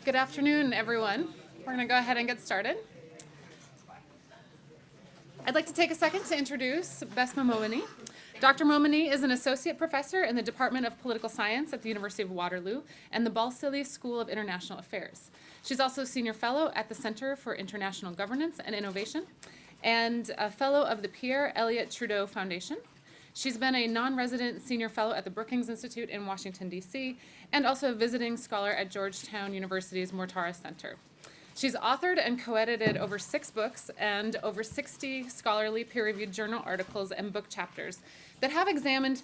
Good afternoon, everyone. We're going to go ahead and get started. I'd like to take a second to introduce Besma Momeni. Dr. Momeni is an associate professor in the Department of Political Science at the University of Waterloo and the Balsillie School of International Affairs. She's also a senior fellow at the Center for International Governance and Innovation and a fellow of the Pierre Elliott Trudeau Foundation. She's been a non-resident senior fellow at the Brookings Institute in Washington, D.C., and also a visiting scholar at Georgetown University's Mortara Center. She's authored and co-edited over 6 books and over 60 scholarly peer-reviewed journal articles and book chapters that have examined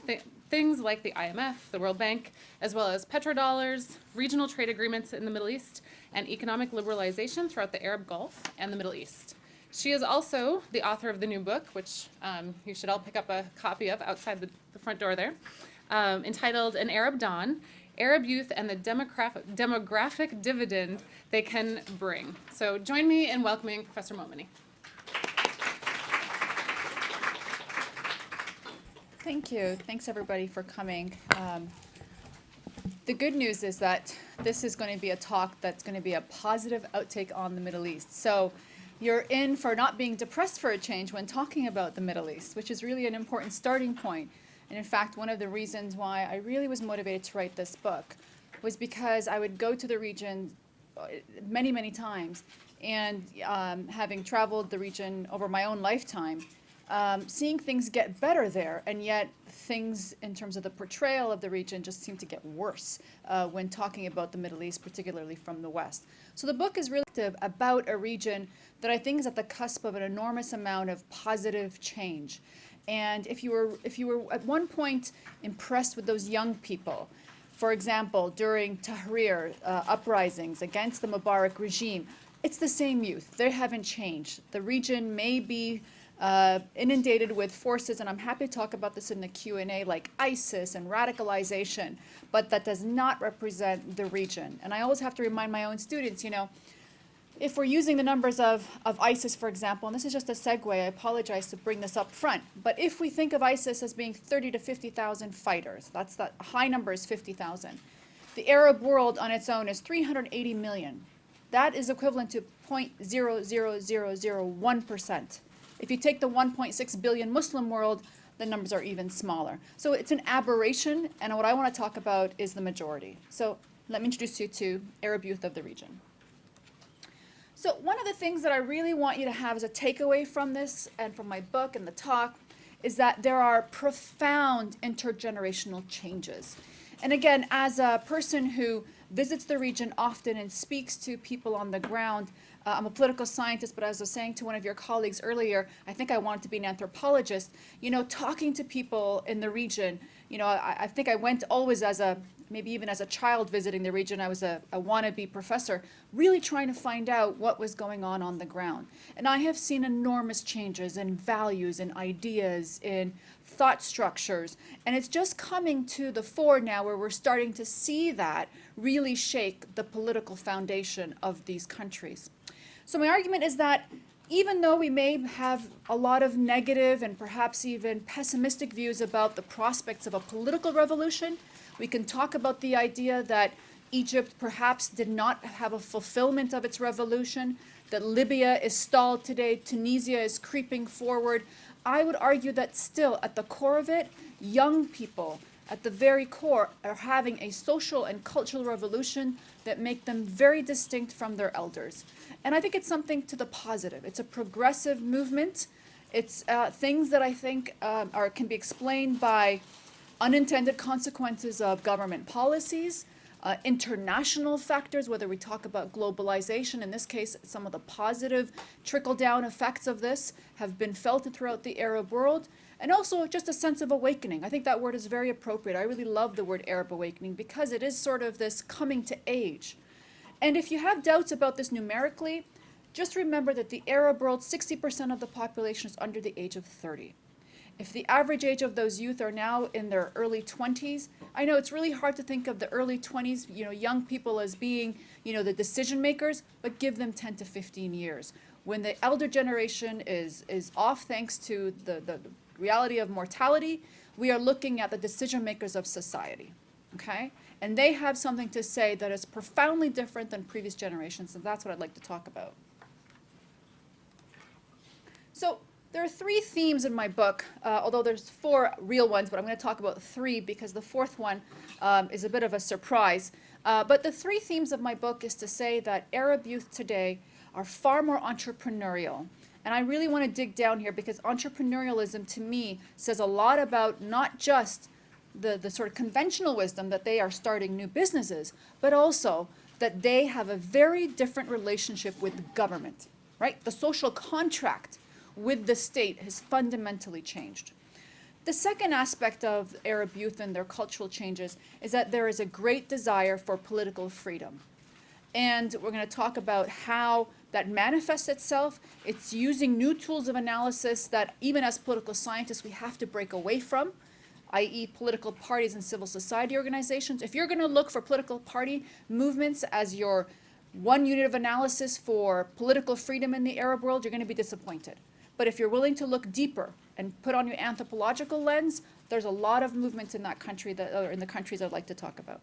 things like the IMF, the World Bank, as well as petrodollars, regional trade agreements in the Middle East, and economic liberalization throughout the Arab Gulf and the Middle East. She is also the author of the new book, which you should all pick up a copy of outside the front door there, entitled An Arab Dawn, Arab Youth and the Demographic Dividend They Can Bring. So join me in welcoming Professor Momeni. Thank you. Thanks, everybody, for coming. The good news is that this is going to be a talk that's going to be a positive outtake on the Middle East. So you're in for not being depressed for a change when talking about the Middle East, which is really an important starting point. And in fact, one of the reasons why I really was motivated to write this book was because I would go to the region many, many times, and having traveled the region over my own lifetime, seeing things get better there, and yet things in terms of the portrayal of the region just seem to get worse when talking about the Middle East, particularly from the West. So the book is really about a region that I think is at the cusp of an enormous amount of positive change. And if you were at one point impressed with those young people, for example, during Tahrir uprisings against the Mubarak regime, it's the same youth. They haven't changed. The region may be inundated with forces, and I'm happy to talk about this in the Q&A, like ISIS and radicalization, but that does not represent the region. And I always have to remind my own students, if we're using the numbers of ISIS, for example, and this is just a segue, I apologize to bring this up front, but if we think of ISIS as being 30 to 50,000 fighters, that's the high number is 50,000. The Arab world on its own is 380 million. That is equivalent to 0.00001%. If you take the 1.6 billion Muslim world, the numbers are even smaller. So it's an aberration, and what I want to talk about is the majority. So let me introduce you to Arab youth of the region. So one of the things that I really want you to have as a takeaway from this and from my book and the talk is that there are profound intergenerational changes. And again, as a person who visits the region often and speaks to people on the ground, I'm a political scientist, but as I was saying to one of your colleagues earlier, I think I wanted to be an anthropologist. Talking to people in the region, I think I went always maybe even as a child visiting the region. I was a wannabe professor, really trying to find out what was going on the ground. And I have seen enormous changes in values, in ideas, in thought structures. And it's just coming to the fore now where we're starting to see that really shake the political foundation of these countries. So my argument is that even though we may have a lot of negative and perhaps even pessimistic views about the prospects of a political revolution, we can talk about the idea that Egypt perhaps did not have a fulfillment of its revolution, that Libya is stalled today, Tunisia is creeping forward. I would argue that still at the core of it, young people at the very core are having a social and cultural revolution that make them very distinct from their elders. And I think it's something to the positive. It's a progressive movement. It's things that I think can be explained by unintended consequences of government policies, international factors, whether we talk about globalization. In this case, some of the positive trickle-down effects of this have been felt throughout the Arab world, and also just a sense of awakening. I think that word is very appropriate. I really love the word Arab awakening because it is sort of this coming to age. And if you have doubts about this numerically, just remember that the Arab world, 60% of the population is under the age of 30. If the average age of those youth are now in their early 20s, I know it's really hard to think of the early 20s, young people as being, the decision makers, but give them 10 to 15 years. When the elder generation is off thanks to the reality of mortality, we are looking at the decision makers of society, okay? And they have something to say that is profoundly different than previous generations, and that's what I'd like to talk about. So there are three themes in my book, although there's four real ones, but I'm going to talk about three because the fourth one is a bit of a surprise. But the three themes of my book is to say that Arab youth today are far more entrepreneurial. And I really want to dig down here because entrepreneurialism to me says a lot about not just the sort of conventional wisdom that they are starting new businesses, but also that they have a very different relationship with government, right? The social contract with the state has fundamentally changed. The second aspect of Arab youth and their cultural changes is that there is a great desire for political freedom. And we're going to talk about how that manifests itself. It's using new tools of analysis that even as political scientists we have to break away from, i.e. political parties and civil society organizations. If you're going to look for political party movements as your one unit of analysis for political freedom in the Arab world, you're going to be disappointed. But if you're willing to look deeper and put on your anthropological lens, there's a lot of movements in that country or in the countries I'd like to talk about.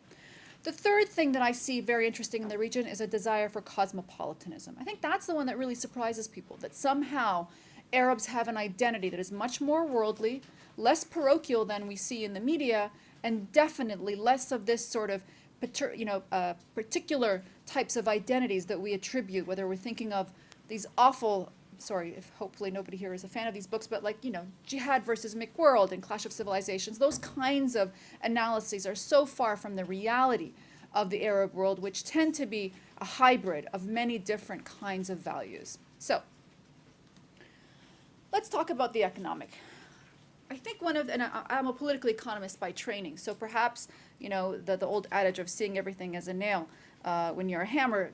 The third thing that I see very interesting in the region is a desire for cosmopolitanism. I think that's the one that really surprises people, that somehow Arabs have an identity that is much more worldly, less parochial than we see in the media, and definitely less of this sort of particular types of identities that we attribute, whether we're thinking of these awful, sorry if hopefully nobody here is a fan of these books, but like, Jihad versus McWorld and Clash of Civilizations, those kinds of analyses are so far from the reality of the Arab world, which tend to be a hybrid of many different kinds of values. So let's talk about the economic. I think and I'm a political economist by training, so perhaps, the old adage of seeing everything as a nail when you're a hammer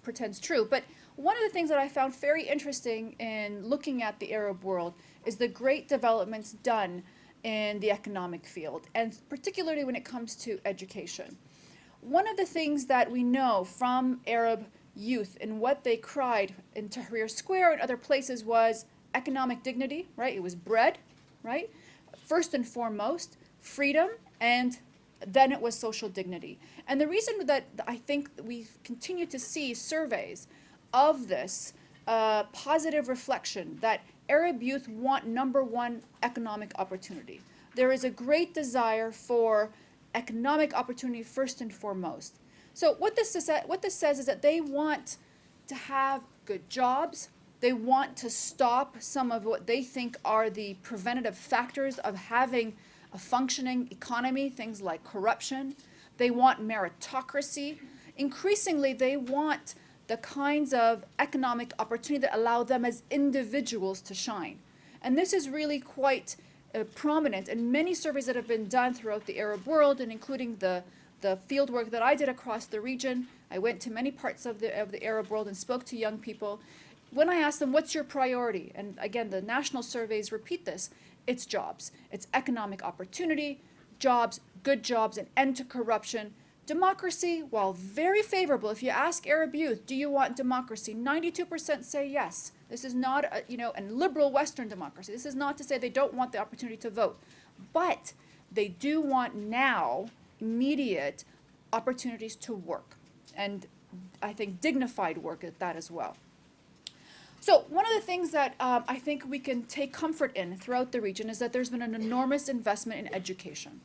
pretends true. But one of the things that I found very interesting in looking at the Arab world is the great developments done in the economic field, and particularly when it comes to education. One of the things that we know from Arab youth and what they cried in Tahrir Square and other places was economic dignity, right? It was bread, right? First and foremost, freedom, and then it was social dignity. And the reason that I think we continue to see surveys of this positive reflection that Arab youth want number one, economic opportunity. There is a great desire for economic opportunity first and foremost. So what this says is that they want to have good jobs. They want to stop some of what they think are the preventative factors of having a functioning economy, things like corruption. They want meritocracy. Increasingly, they want the kinds of economic opportunity that allow them as individuals to shine. And this is really quite prominent in many surveys that have been done throughout the Arab world, and including the field work that I did across the region. I went to many parts of the Arab world and spoke to young people. When I asked them, what's your priority? And again, the national surveys repeat this. It's jobs. It's economic opportunity, jobs, good jobs, and end to corruption. Democracy, while very favorable, if you ask Arab youth, do you want democracy? 92% say yes. This is not, a liberal Western democracy. This is not to say they don't want the opportunity to vote. But they do want now immediate opportunities to work. And I think dignified work at that as well. So one of the things that I think we can take comfort in throughout the region is that there's been an enormous investment in education,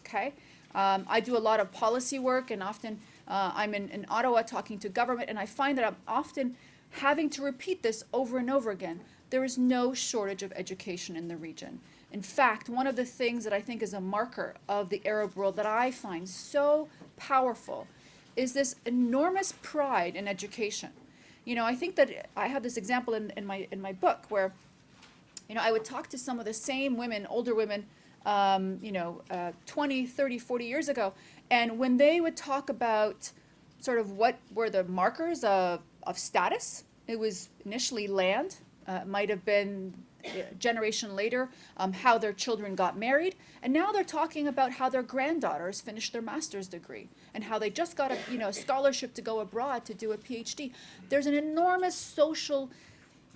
okay? I do a lot of policy work, and often I'm in Ottawa talking to government, and I find that I'm often having to repeat this over and over again. There is no shortage of education in the region. In fact, one of the things that I think is a marker of the Arab world that I find so powerful is this enormous pride in education. I think that I have this example in my book where, I would talk to some of the same women, older women, 20, 30, 40 years ago, and when they would talk about sort of what were the markers of status, it was initially land, might have been a generation later, how their children got married, and now they're talking about how their granddaughters finished their master's degree and how they just got a scholarship to go abroad to do a PhD. There's an enormous social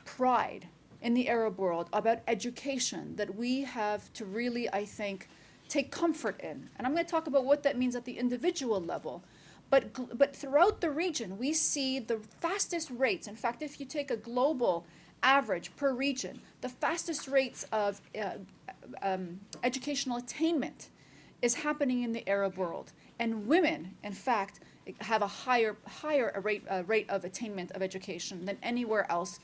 pride in the Arab world about education that we have to really, I think, take comfort in. And I'm going to talk about what that means at the individual level. But throughout the region, we see the fastest rates. In fact, if you take a global average per region, the fastest rates of educational attainment is happening in the Arab world. And women, in fact, have a higher rate of attainment of education than anywhere else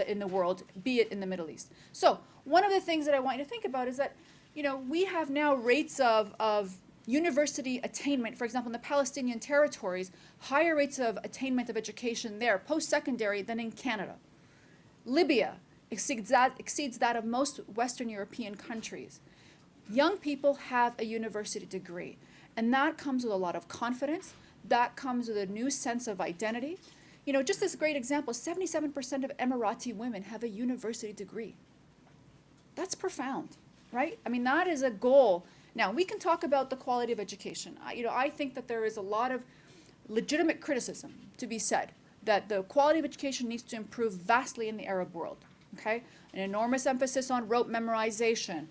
in the world, be it in the Middle East. So one of the things that I want you to think about is that, we have now rates of university attainment, for example, in the Palestinian territories, higher rates of attainment of education there, post-secondary, than in Canada. Libya exceeds that of most Western European countries. Young people have a university degree, and that comes with a lot of confidence. That comes with a new sense of identity. Just this great example, 77% of Emirati women have a university degree. That's profound, right? I mean, that is a goal. Now, we can talk about the quality of education. I think that there is a lot of legitimate criticism to be said that the quality of education needs to improve vastly in the Arab world, okay? An enormous emphasis on rote memorization,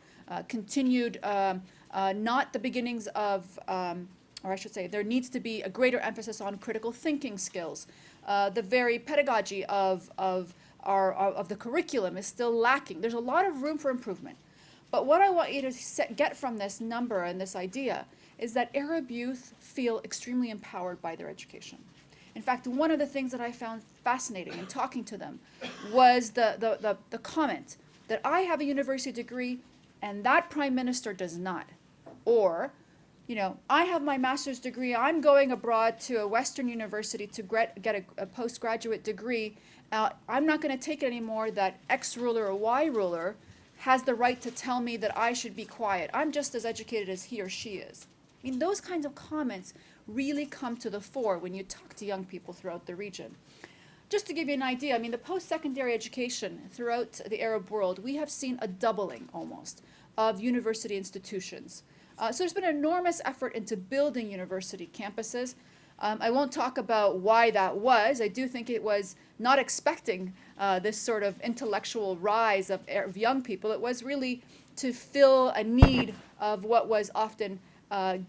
continued, not the beginnings of, or I should say, there needs to be a greater emphasis on critical thinking skills. The very pedagogy of the curriculum is still lacking. There's a lot of room for improvement. But what I want you to get from this number and this idea is that Arab youth feel extremely empowered by their education. In fact, one of the things that I found fascinating in talking to them was the comment that I have a university degree and that prime minister does not. Or, I have my master's degree, I'm going abroad to a Western university to get a postgraduate degree. I'm not going to take it anymore that X ruler or Y ruler has the right to tell me that I should be quiet. I'm just as educated as he or she is. I mean, those kinds of comments really come to the fore when you talk to young people throughout the region. Just to give you an idea, I mean, the post-secondary education throughout the Arab world, we have seen a doubling almost of university institutions. So there's been an enormous effort into building university campuses. I won't talk about why that was. I do think it was not expecting this sort of intellectual rise of young people. It was really to fill a need of what was often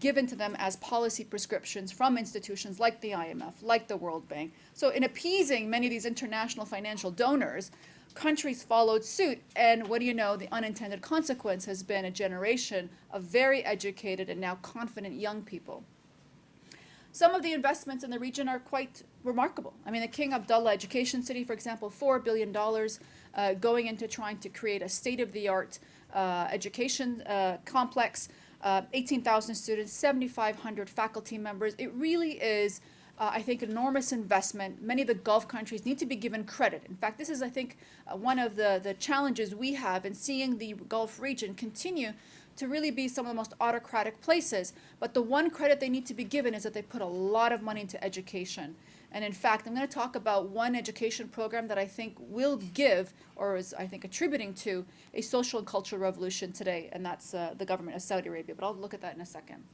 given to them as policy prescriptions from institutions like the IMF, like the World Bank. So in appeasing many of these international financial donors, countries followed suit, and what do you know, the unintended consequence has been a generation of very educated and now confident young people. Some of the investments in the region are quite remarkable. I mean, the King Abdullah Education City, for example, $4 billion going into trying to create a state-of-the-art education complex, 18,000 students, 7,500 faculty members. It really is, I think, enormous investment. Many of the Gulf countries need to be given credit. In fact, this is, I think, one of the challenges we have in seeing the Gulf region continue to really be some of the most autocratic places. But the one credit they need to be given is that they put a lot of money into education. And in fact, I'm going to talk about one education program that I think will give, or is, I think, attributing to a social and cultural revolution today, and that's the government of Saudi Arabia. But I'll look at that in a second.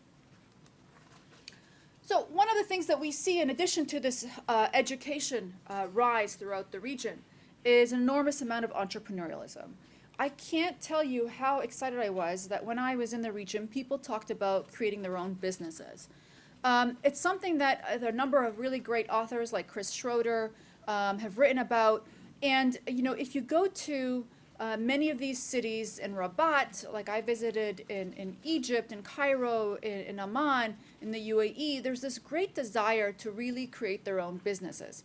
So one of the things that we see in addition to this education rise throughout the region is an enormous amount of entrepreneurialism. I can't tell you how excited I was that when I was in the region, people talked about creating their own businesses. It's something that a number of really great authors like Chris Schroeder have written about. And, if you go to many of these cities in Rabat, like I visited in Egypt, in Cairo, in Amman, in the UAE, there's this great desire to really create their own businesses.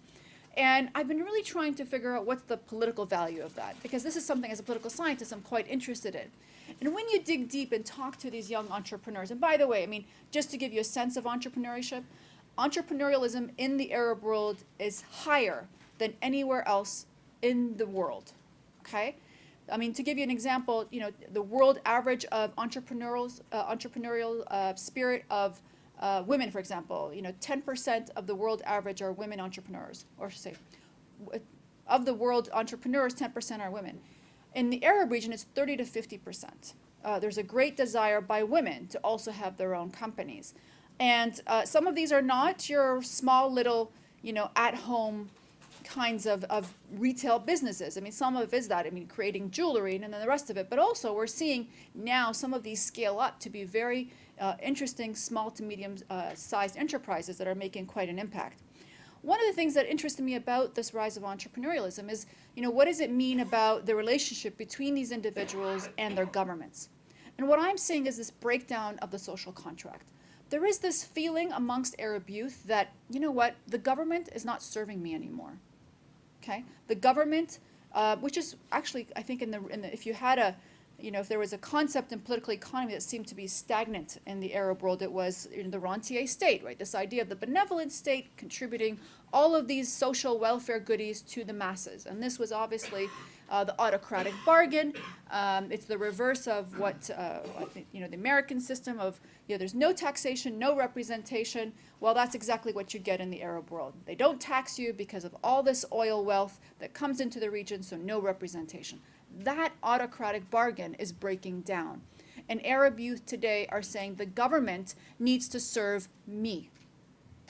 And I've been really trying to figure out what's the political value of that, because this is something as a political scientist I'm quite interested in. And when you dig deep and talk to these young entrepreneurs, and by the way, I mean, just to give you a sense of entrepreneurship, entrepreneurialism in the Arab world is higher than anywhere else in the world, okay? I mean, to give you an example, the world average of entrepreneurial spirit of women, for example, 10% of the world average are women entrepreneurs, or I should say, of the world entrepreneurs, 10% are women. In the Arab region, it's 30 to 50%. There's a great desire by women to also have their own companies. And some of these are not your small little, at-home kinds of retail businesses. I mean, some of it is that, I mean, creating jewelry and then the rest of it. But also we're seeing now some of these scale up to be very interesting small to medium sized enterprises that are making quite an impact. One of the things that interested me about this rise of entrepreneurialism is, what does it mean about the relationship between these individuals and their governments? And what I'm seeing is this breakdown of the social contract. There is this feeling amongst Arab youth that, the government is not serving me anymore. Okay? The government, which is actually, I think if you had if there was a concept in political economy that seemed to be stagnant in the Arab world, it was in the rentier state, right? This idea of the benevolent state contributing all of these social welfare goodies to the masses. And this was obviously the autocratic bargain. It's the reverse of what, I think, the American system of, there's no taxation, no representation. Well, that's exactly what you get in the Arab world. They don't tax you because of all this oil wealth that comes into the region, so no representation. That autocratic bargain is breaking down. And Arab youth today are saying the government needs to serve me.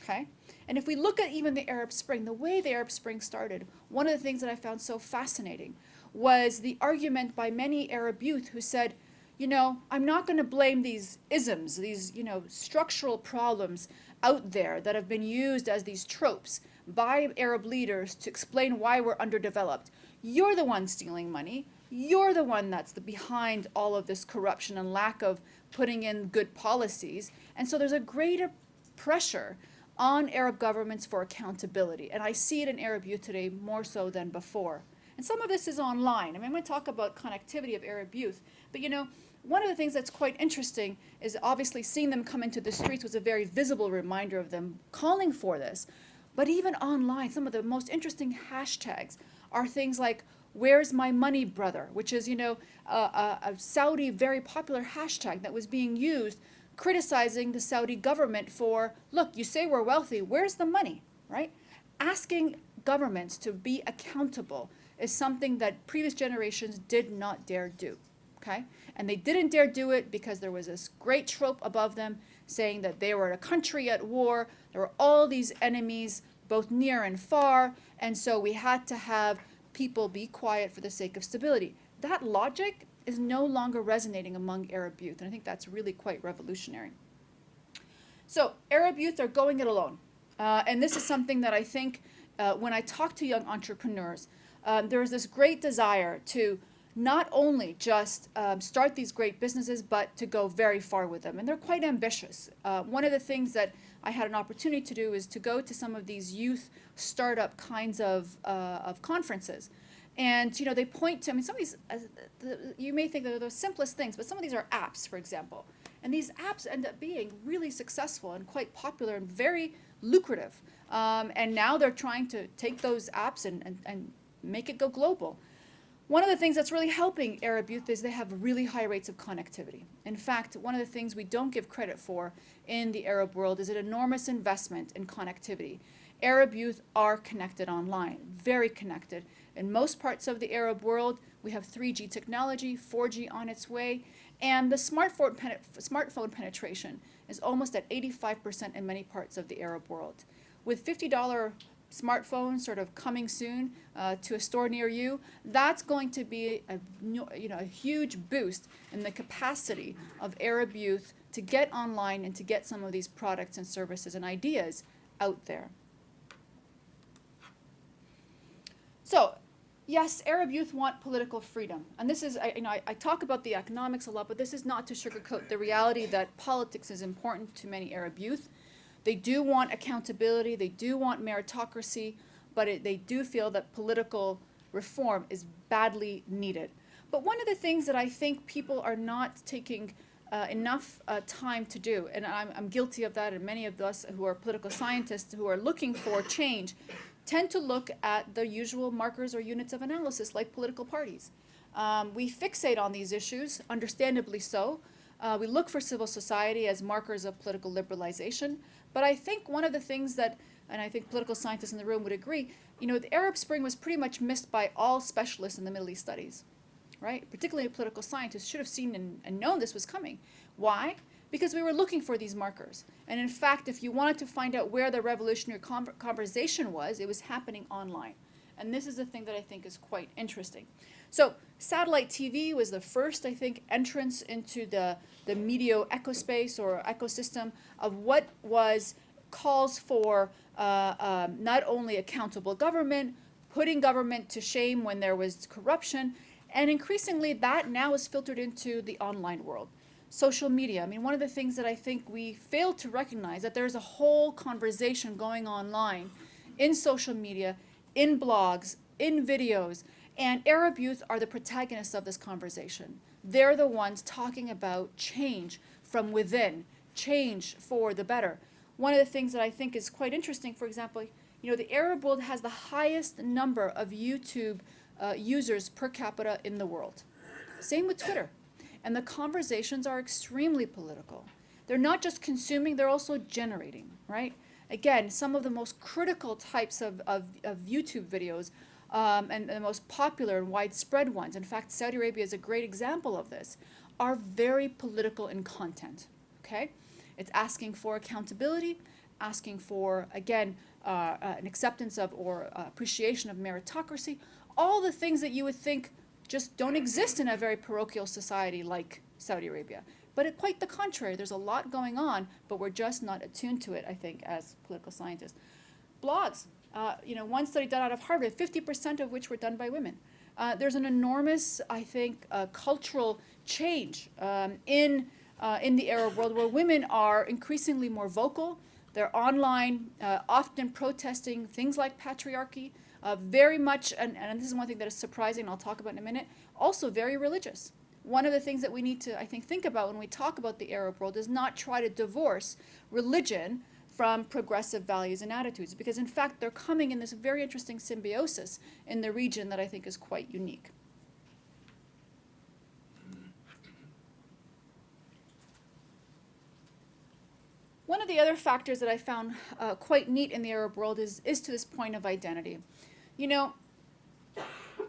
Okay? And if we look at even the Arab Spring, the way the Arab Spring started, one of the things that I found so fascinating was the argument by many Arab youth who said, I'm not going to blame these isms, these, structural problems out there that have been used as these tropes by Arab leaders to explain why we're underdeveloped. You're the one stealing money. You're the one that's behind all of this corruption and lack of putting in good policies. And so there's a greater pressure on Arab governments for accountability. And I see it in Arab youth today more so than before. And some of this is online. I mean, I'm going to talk about connectivity of Arab youth. But one of the things that's quite interesting is obviously seeing them come into the streets was a very visible reminder of them calling for this. But even online, some of the most interesting hashtags are things like, "Where's my money, brother?" which is, a Saudi very popular hashtag that was being used criticizing the Saudi government for, look, you say we're wealthy, where's the money, right? Asking governments to be accountable is something that previous generations did not dare do, okay? And they didn't dare do it because there was this great trope above them saying that they were a country at war, there were all these enemies, both near and far, and so we had to have people be quiet for the sake of stability. That logic is no longer resonating among Arab youth, and I think that's really quite revolutionary. So Arab youth are going it alone, and this is something that I think when I talk to young entrepreneurs, there is this great desire to not only just start these great businesses, but to go very far with them, and they're quite ambitious. One of the things that I had an opportunity to do is to go to some of these youth startup kinds of conferences. And, they point to, I mean, some of these, you may think that they're the simplest things, but some of these are apps, for example. And these apps end up being really successful and quite popular and very lucrative. And now they're trying to take those apps and make it go global. One of the things that's really helping Arab youth is they have really high rates of connectivity. In fact, one of the things we don't give credit for in the Arab world is an enormous investment in connectivity. Arab youth are connected online, very connected. In most parts of the Arab world, we have 3G technology, 4G on its way, and the smartphone penetration is almost at 85% in many parts of the Arab world. With $50 smartphones sort of coming soon to a store near you, that's going to be a huge boost in the capacity of Arab youth to get online and to get some of these products and services and ideas out there. So, yes, Arab youth want political freedom. And this is, I talk about the economics a lot, but this is not to sugarcoat the reality that politics is important to many Arab youth. They do want accountability, they do want meritocracy, but they do feel that political reform is badly needed. But one of the things that I think people are not taking enough time to do, and I'm guilty of that, and many of us who are political scientists who are looking for change tend to look at the usual markers or units of analysis like political parties. We fixate on these issues, understandably so. We look for civil society as markers of political liberalization. But I think one of the things that, and I think political scientists in the room would agree, the Arab Spring was pretty much missed by all specialists in the Middle East studies, right? Particularly political scientists should have seen and known this was coming. Why? because we were looking for these markers. And in fact, if you wanted to find out where the revolutionary conversation was, it was happening online. And this is the thing that I think is quite interesting. So satellite TV was the first, I think, entrance into the media ecospace or ecosystem of what was calls for not only accountable government, putting government to shame when there was corruption, and increasingly that now is filtered into the online world. Social media. I mean, one of the things that I think we fail to recognize that there's a whole conversation going online in social media, in blogs, in videos, and Arab youth are the protagonists of this conversation. They're the ones talking about change from within, change for the better. One of the things that I think is quite interesting, for example, you know, the Arab world has the highest number of YouTube users per capita in the world. Same with Twitter. And the conversations are extremely political. They're not just consuming, they're also generating, right? Again, some of the most critical types of YouTube videos and the most popular and widespread ones, in fact, Saudi Arabia is a great example of this, are very political in content, okay? It's asking for accountability, asking for, again, an acceptance of or appreciation of meritocracy, all the things that you would think just don't exist in a very parochial society like Saudi Arabia. But quite the contrary, there's a lot going on, but we're just not attuned to it, I think, as political scientists. Blogs, you know, one study done out of Harvard, 50% of which were done by women. There's an enormous, I think, cultural change in the Arab world where women are increasingly more vocal. They're online, often protesting things like patriarchy, very much, and this is one thing that is surprising, and I'll talk about in a minute, also very religious. One of the things that we need to, I think about when we talk about the Arab world is not try to divorce religion from progressive values and attitudes, because in fact they're coming in this very interesting symbiosis in the region that I think is quite unique. One of the other factors that I found quite neat in the Arab world is to this point of identity. You know,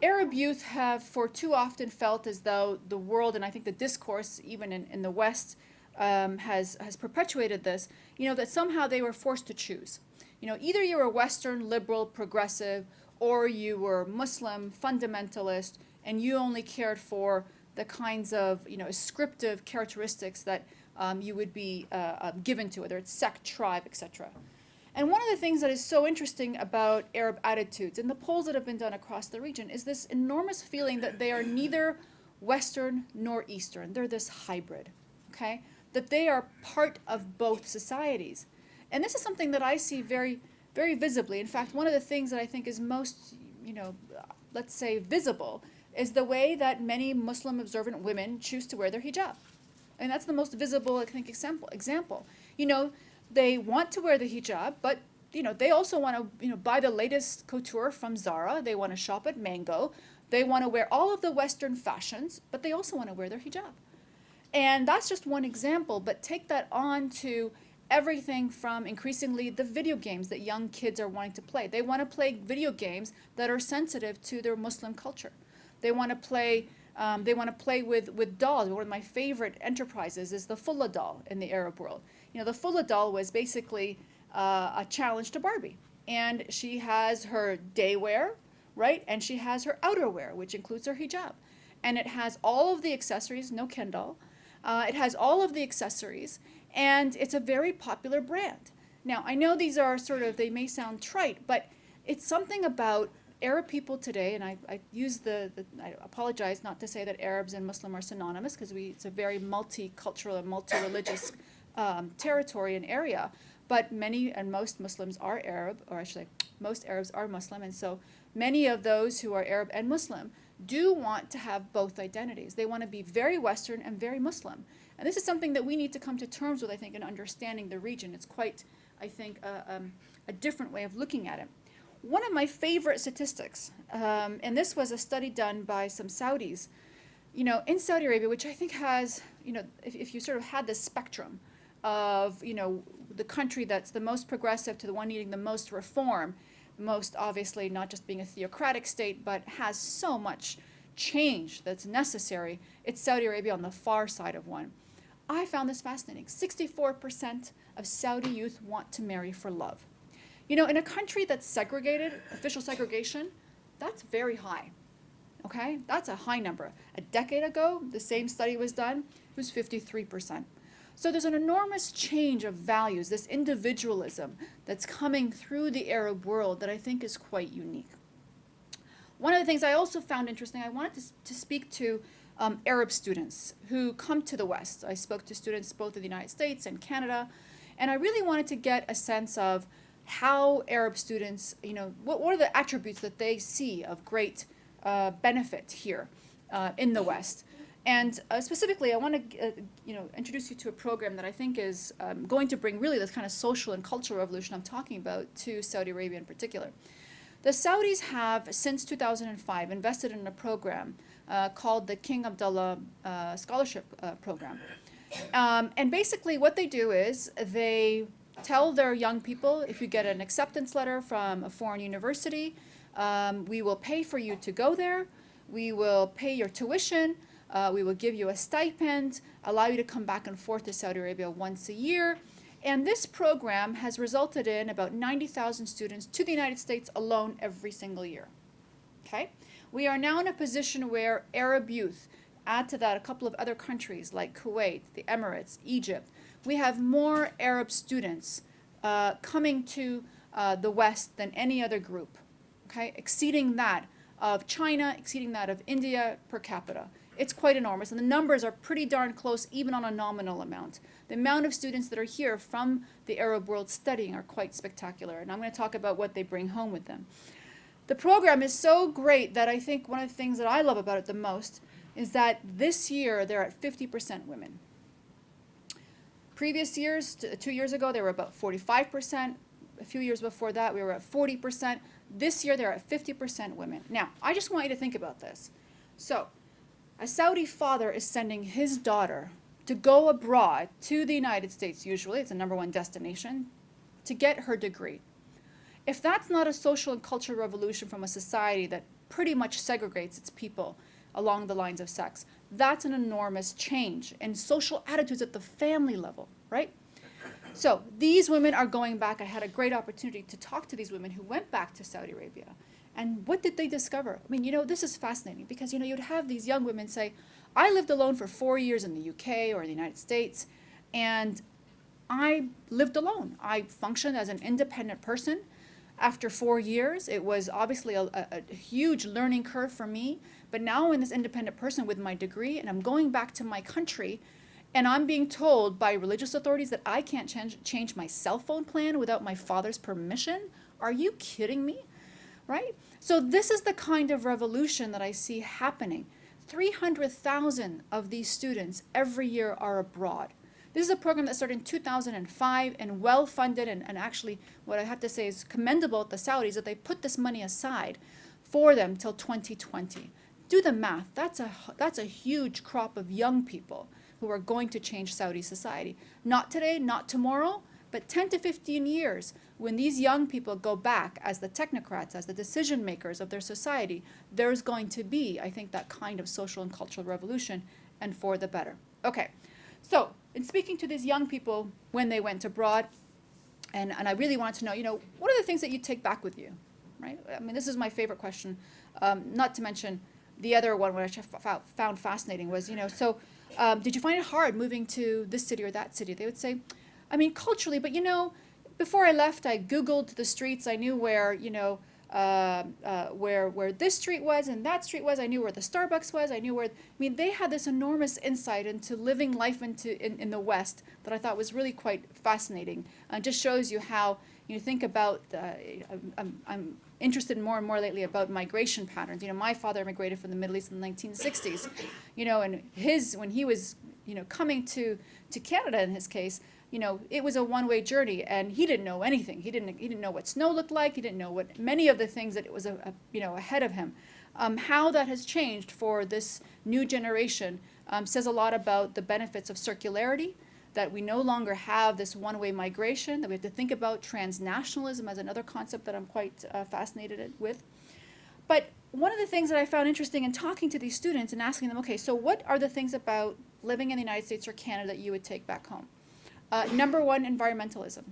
Arab youth have for too often felt as though the world, and I think the discourse even in the West has perpetuated this, you know, that somehow they were forced to choose. You know, either you were Western, liberal, progressive, or you were Muslim, fundamentalist, and you only cared for the kinds of, you know, ascriptive characteristics that you would be given to, whether it's sect, tribe, etc. And one of the things that is so interesting about Arab attitudes, and the polls that have been done across the region, is this enormous feeling that they are neither Western nor Eastern. They're this hybrid, okay? That they are part of both societies. And this is something that I see very, very visibly. In fact, one of the things that I think is most, you know, let's say visible, is the way that many Muslim observant women choose to wear their hijab. And that's the most visible, I think, example. You know, they want to wear the hijab, but, you know, they also want to, you know, buy the latest couture from Zara. They want to shop at Mango. They want to wear all of the Western fashions, but they also want to wear their hijab. And that's just one example, but take that on to everything from increasingly the video games that young kids are wanting to play. They want to play video games that are sensitive to their Muslim culture. They want to play with dolls. One of my favorite enterprises is the Fulla doll in the Arab world. You know, the Fulla doll was basically a challenge to Barbie. And she has her day wear, right? And she has her outerwear, which includes her hijab. And it has all of the accessories, no Ken doll. It has all of the accessories, and it's a very popular brand. Now, I know these are sort of, they may sound trite, but it's something about Arab people today, and I use I apologize not to say that Arabs and Muslim are synonymous, because it's a very multicultural and multi-religious territory and area, but many and most Muslims are Arab, or I should say most Arabs are Muslim, and so many of those who are Arab and Muslim do want to have both identities. They want to be very Western and very Muslim. And this is something that we need to come to terms with, I think, in understanding the region. It's quite, I think, a different way of looking at it. One of my favorite statistics, and this was a study done by some Saudis, you know, in Saudi Arabia, which I think has, you know, if you sort of had this spectrum of, you know, the country that's the most progressive to the one needing the most reform, most obviously not just being a theocratic state, but has so much change that's necessary, it's Saudi Arabia on the far side of one. I found this fascinating. 64% of Saudi youth want to marry for love. You know, in a country that's segregated, official segregation, that's very high. Okay? That's a high number. A decade ago, the same study was done, it was 53%. So there's an enormous change of values, this individualism that's coming through the Arab world that I think is quite unique. One of the things I also found interesting, I wanted to speak to Arab students who come to the West. I spoke to students both in the United States and Canada, and I really wanted to get a sense of how Arab students, you know, what are the attributes that they see of great benefit here in the West. And specifically, I want to introduce you to a program that I think is going to bring really this kind of social and cultural revolution I'm talking about to Saudi Arabia in particular. The Saudis have, since 2005, invested in a program called the King Abdullah Scholarship Program. And basically what they do is they tell their young people, if you get an acceptance letter from a foreign university, we will pay for you to go there, we will pay your tuition, we will give you a stipend, allow you to come back and forth to Saudi Arabia once a year. And this program has resulted in about 90,000 students to the United States alone every single year. Okay? We are now in a position where Arab youth, add to that a couple of other countries like Kuwait, the Emirates, Egypt, we have more Arab students coming to the West than any other group, okay? Exceeding that of China, exceeding that of India per capita. It's quite enormous, and the numbers are pretty darn close even on a nominal amount. The amount of students that are here from the Arab world studying are quite spectacular, and I'm going to talk about what they bring home with them. The program is so great that I think one of the things that I love about it the most is that this year they're at 50% women. Previous years, 2 years ago, they were about 45%. A few years before that, we were at 40%. This year, they're at 50% women. Now, I just want you to think about this. So, a Saudi father is sending his daughter to go abroad to the United States, usually, it's the #1 destination, to get her degree. If that's not a social and cultural revolution from a society that pretty much segregates its people along the lines of sex, that's an enormous change in social attitudes at the family level, right? So these women are going back. I had a great opportunity to talk to these women who went back to Saudi Arabia. And what did they discover? I mean, this is fascinating because, you'd have these young women say, I lived alone for 4 years in the UK or the United States, and I lived alone. I functioned as an independent person. After 4 years, it was obviously a huge learning curve for me, but now I'm this independent person with my degree, and I'm going back to my country, and I'm being told by religious authorities that I can't change my cell phone plan without my father's permission? Are you kidding me? Right? So this is the kind of revolution that I see happening. 300,000 of these students every year are abroad. This is a program that started in 2005 and well-funded, and actually what I have to say is commendable at the Saudis that they put this money aside for them till 2020. Do the math. That's a huge crop of young people who are going to change Saudi society. Not today, not tomorrow, but 10 to 15 years, when these young people go back as the technocrats, as the decision makers of their society, there's going to be, I think, that kind of social and cultural revolution, and for the better. Okay, so in speaking to these young people when they went abroad, and I really wanted to know, what are the things that you take back with you, right? I mean, this is my favorite question, not to mention the other one which I found fascinating was, did you find it hard moving to this city or that city? They would say, I mean, culturally, but before I left, I Googled the streets. I knew where, where this street was and that street was. I knew where the Starbucks was. I knew where, they had this enormous insight into living life in the West that I thought was really quite fascinating. And just shows you how, think about, I'm interested more and more lately about migration patterns. My father immigrated from the Middle East in the 1960s, and when he was, coming to Canada in his case, it was a one-way journey, and he didn't know anything. He didn't know what snow looked like. He didn't know what many of the things that it was ahead of him. How that has changed for this new generation says a lot about the benefits of circularity, that we no longer have this one-way migration, that we have to think about transnationalism as another concept that I'm quite fascinated with. But one of the things that I found interesting in talking to these students and asking them, okay, so what are the things about living in the United States or Canada that you would take back home. Number one, environmentalism.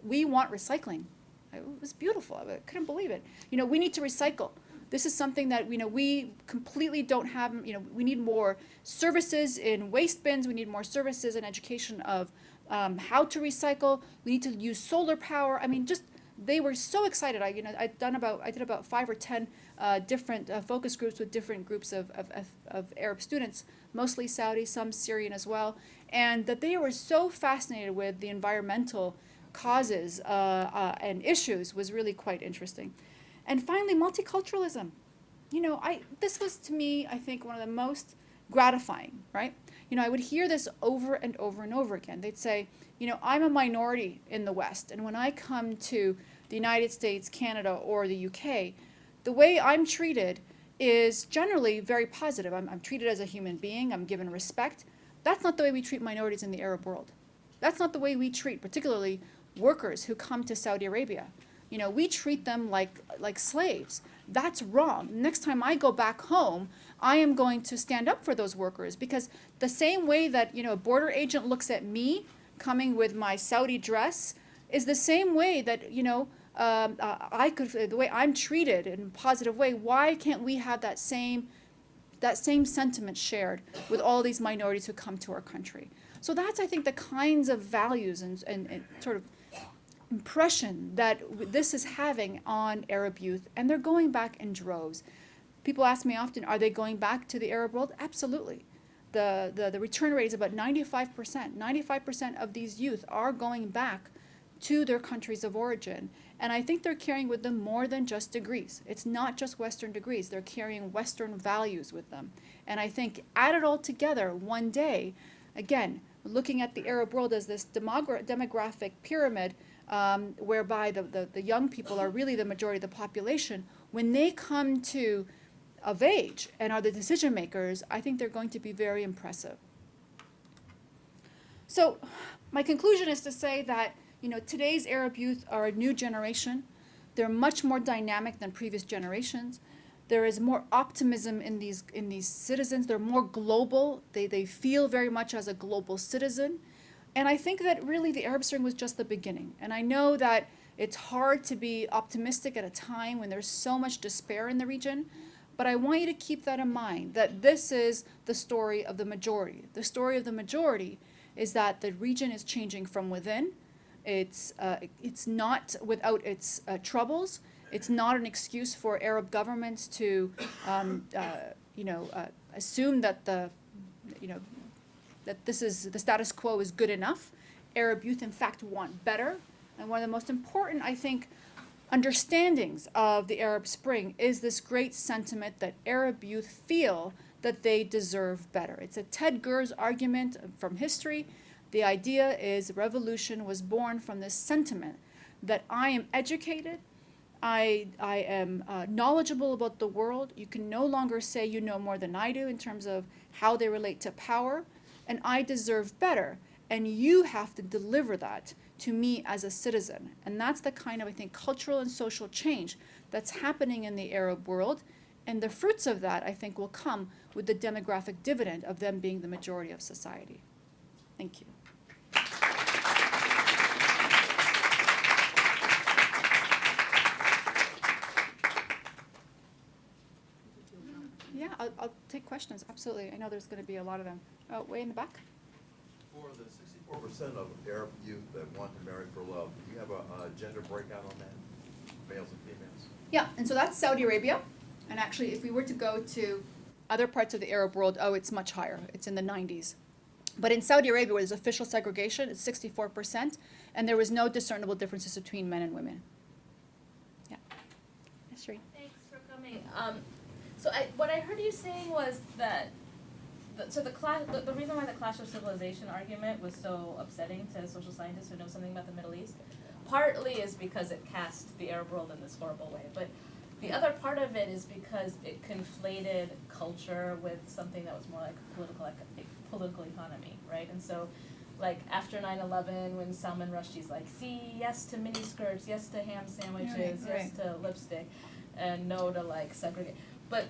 We want recycling. It was beautiful. I couldn't believe it. We need to recycle. This is something that we completely don't have. We need more services in waste bins. We need more services in education of how to recycle. We need to use solar power. They were so excited. I did about 5 or 10 different focus groups with different groups of Arab students, mostly Saudi, some Syrian as well, and that they were so fascinated with the environmental causes and issues was really quite interesting. And finally, multiculturalism. This was to me, I think, one of the most gratifying, right? I would hear this over and over and over again. They'd say, I'm a minority in the West, and when I come to the United States, Canada, or the UK, the way I'm treated is generally very positive. I'm treated as a human being. I'm given respect. That's not the way we treat minorities in the Arab world. That's not the way we treat particularly workers who come to Saudi Arabia. We treat them like slaves. That's wrong. Next time I go back home, I am going to stand up for those workers, because the same way that a border agent looks at me coming with my Saudi dress is the same way that the way I'm treated in a positive way. Why can't we have that same sentiment shared with all these minorities who come to our country? So that's, I think, the kinds of values and sort of impression that this is having on Arab youth, and they're going back in droves. People ask me often, are they going back to the Arab world? Absolutely. The return rate is about 95%. 95% of these youth are going back to their countries of origin, and I think they're carrying with them more than just degrees. It's not just Western degrees. They're carrying Western values with them. And I think add it all together one day, again, looking at the Arab world as this demographic pyramid, whereby the young people are really the majority of the population, when they come to of age and are the decision makers, I think they're going to be very impressive. So my conclusion is to say that today's Arab youth are a new generation. They're much more dynamic than previous generations. There is more optimism in these citizens. They're more global. They feel very much as a global citizen. And I think that really the Arab Spring was just the beginning. And I know that it's hard to be optimistic at a time when there's so much despair in the region, but I want you to keep that in mind, that this is the story of the majority. The story of the majority is that the region is changing from within. It's not without its troubles. It's not an excuse for Arab governments to assume that that this is the status quo is good enough. Arab youth, in fact, want better. And one of the most important, I think, understandings of the Arab Spring is this great sentiment that Arab youth feel that they deserve better. It's a Ted Gurr's argument from history. The idea is revolution was born from this sentiment that I am educated, I am knowledgeable about the world. You can no longer say you know more than I do in terms of how they relate to power, and I deserve better. And you have to deliver that to me as a citizen. And that's the kind of, I think, cultural and social change that's happening in the Arab world. And the fruits of that, I think, will come with the demographic dividend of them being the majority of society. Thank you. Yeah, I'll take questions, absolutely. I know there's going to be a lot of them. Oh, way in the back? For the 64% of Arab youth that want to marry for love, do you have a gender breakout on that, males and females? Yeah, and so that's Saudi Arabia. And actually, if we were to go to other parts of the Arab world, it's much higher. It's in the 90s. But in Saudi Arabia, where there's official segregation, it's 64%, and there was no discernible differences between men and women. Yeah. Yes, Shereen. Thanks for coming. So what I heard you saying was that, the reason why the Clash of Civilization argument was so upsetting to social scientists who know something about the Middle East, partly is because it cast the Arab world in this horrible way, but the other part of it is because it conflated culture with something that was more like political economy, right? And so, like, after 9/11, when Salman Rushdie's like, see, yes to miniskirts, yes to ham sandwiches, yes to lipstick, and no to, like, segregate. But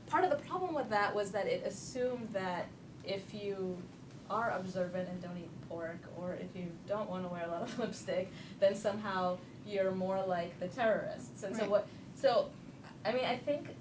part of the problem with that was that it assumed that if you are observant and don't eat pork, or if you don't want to wear a lot of lipstick, then somehow you're more like the terrorists. And Right. I mean, I think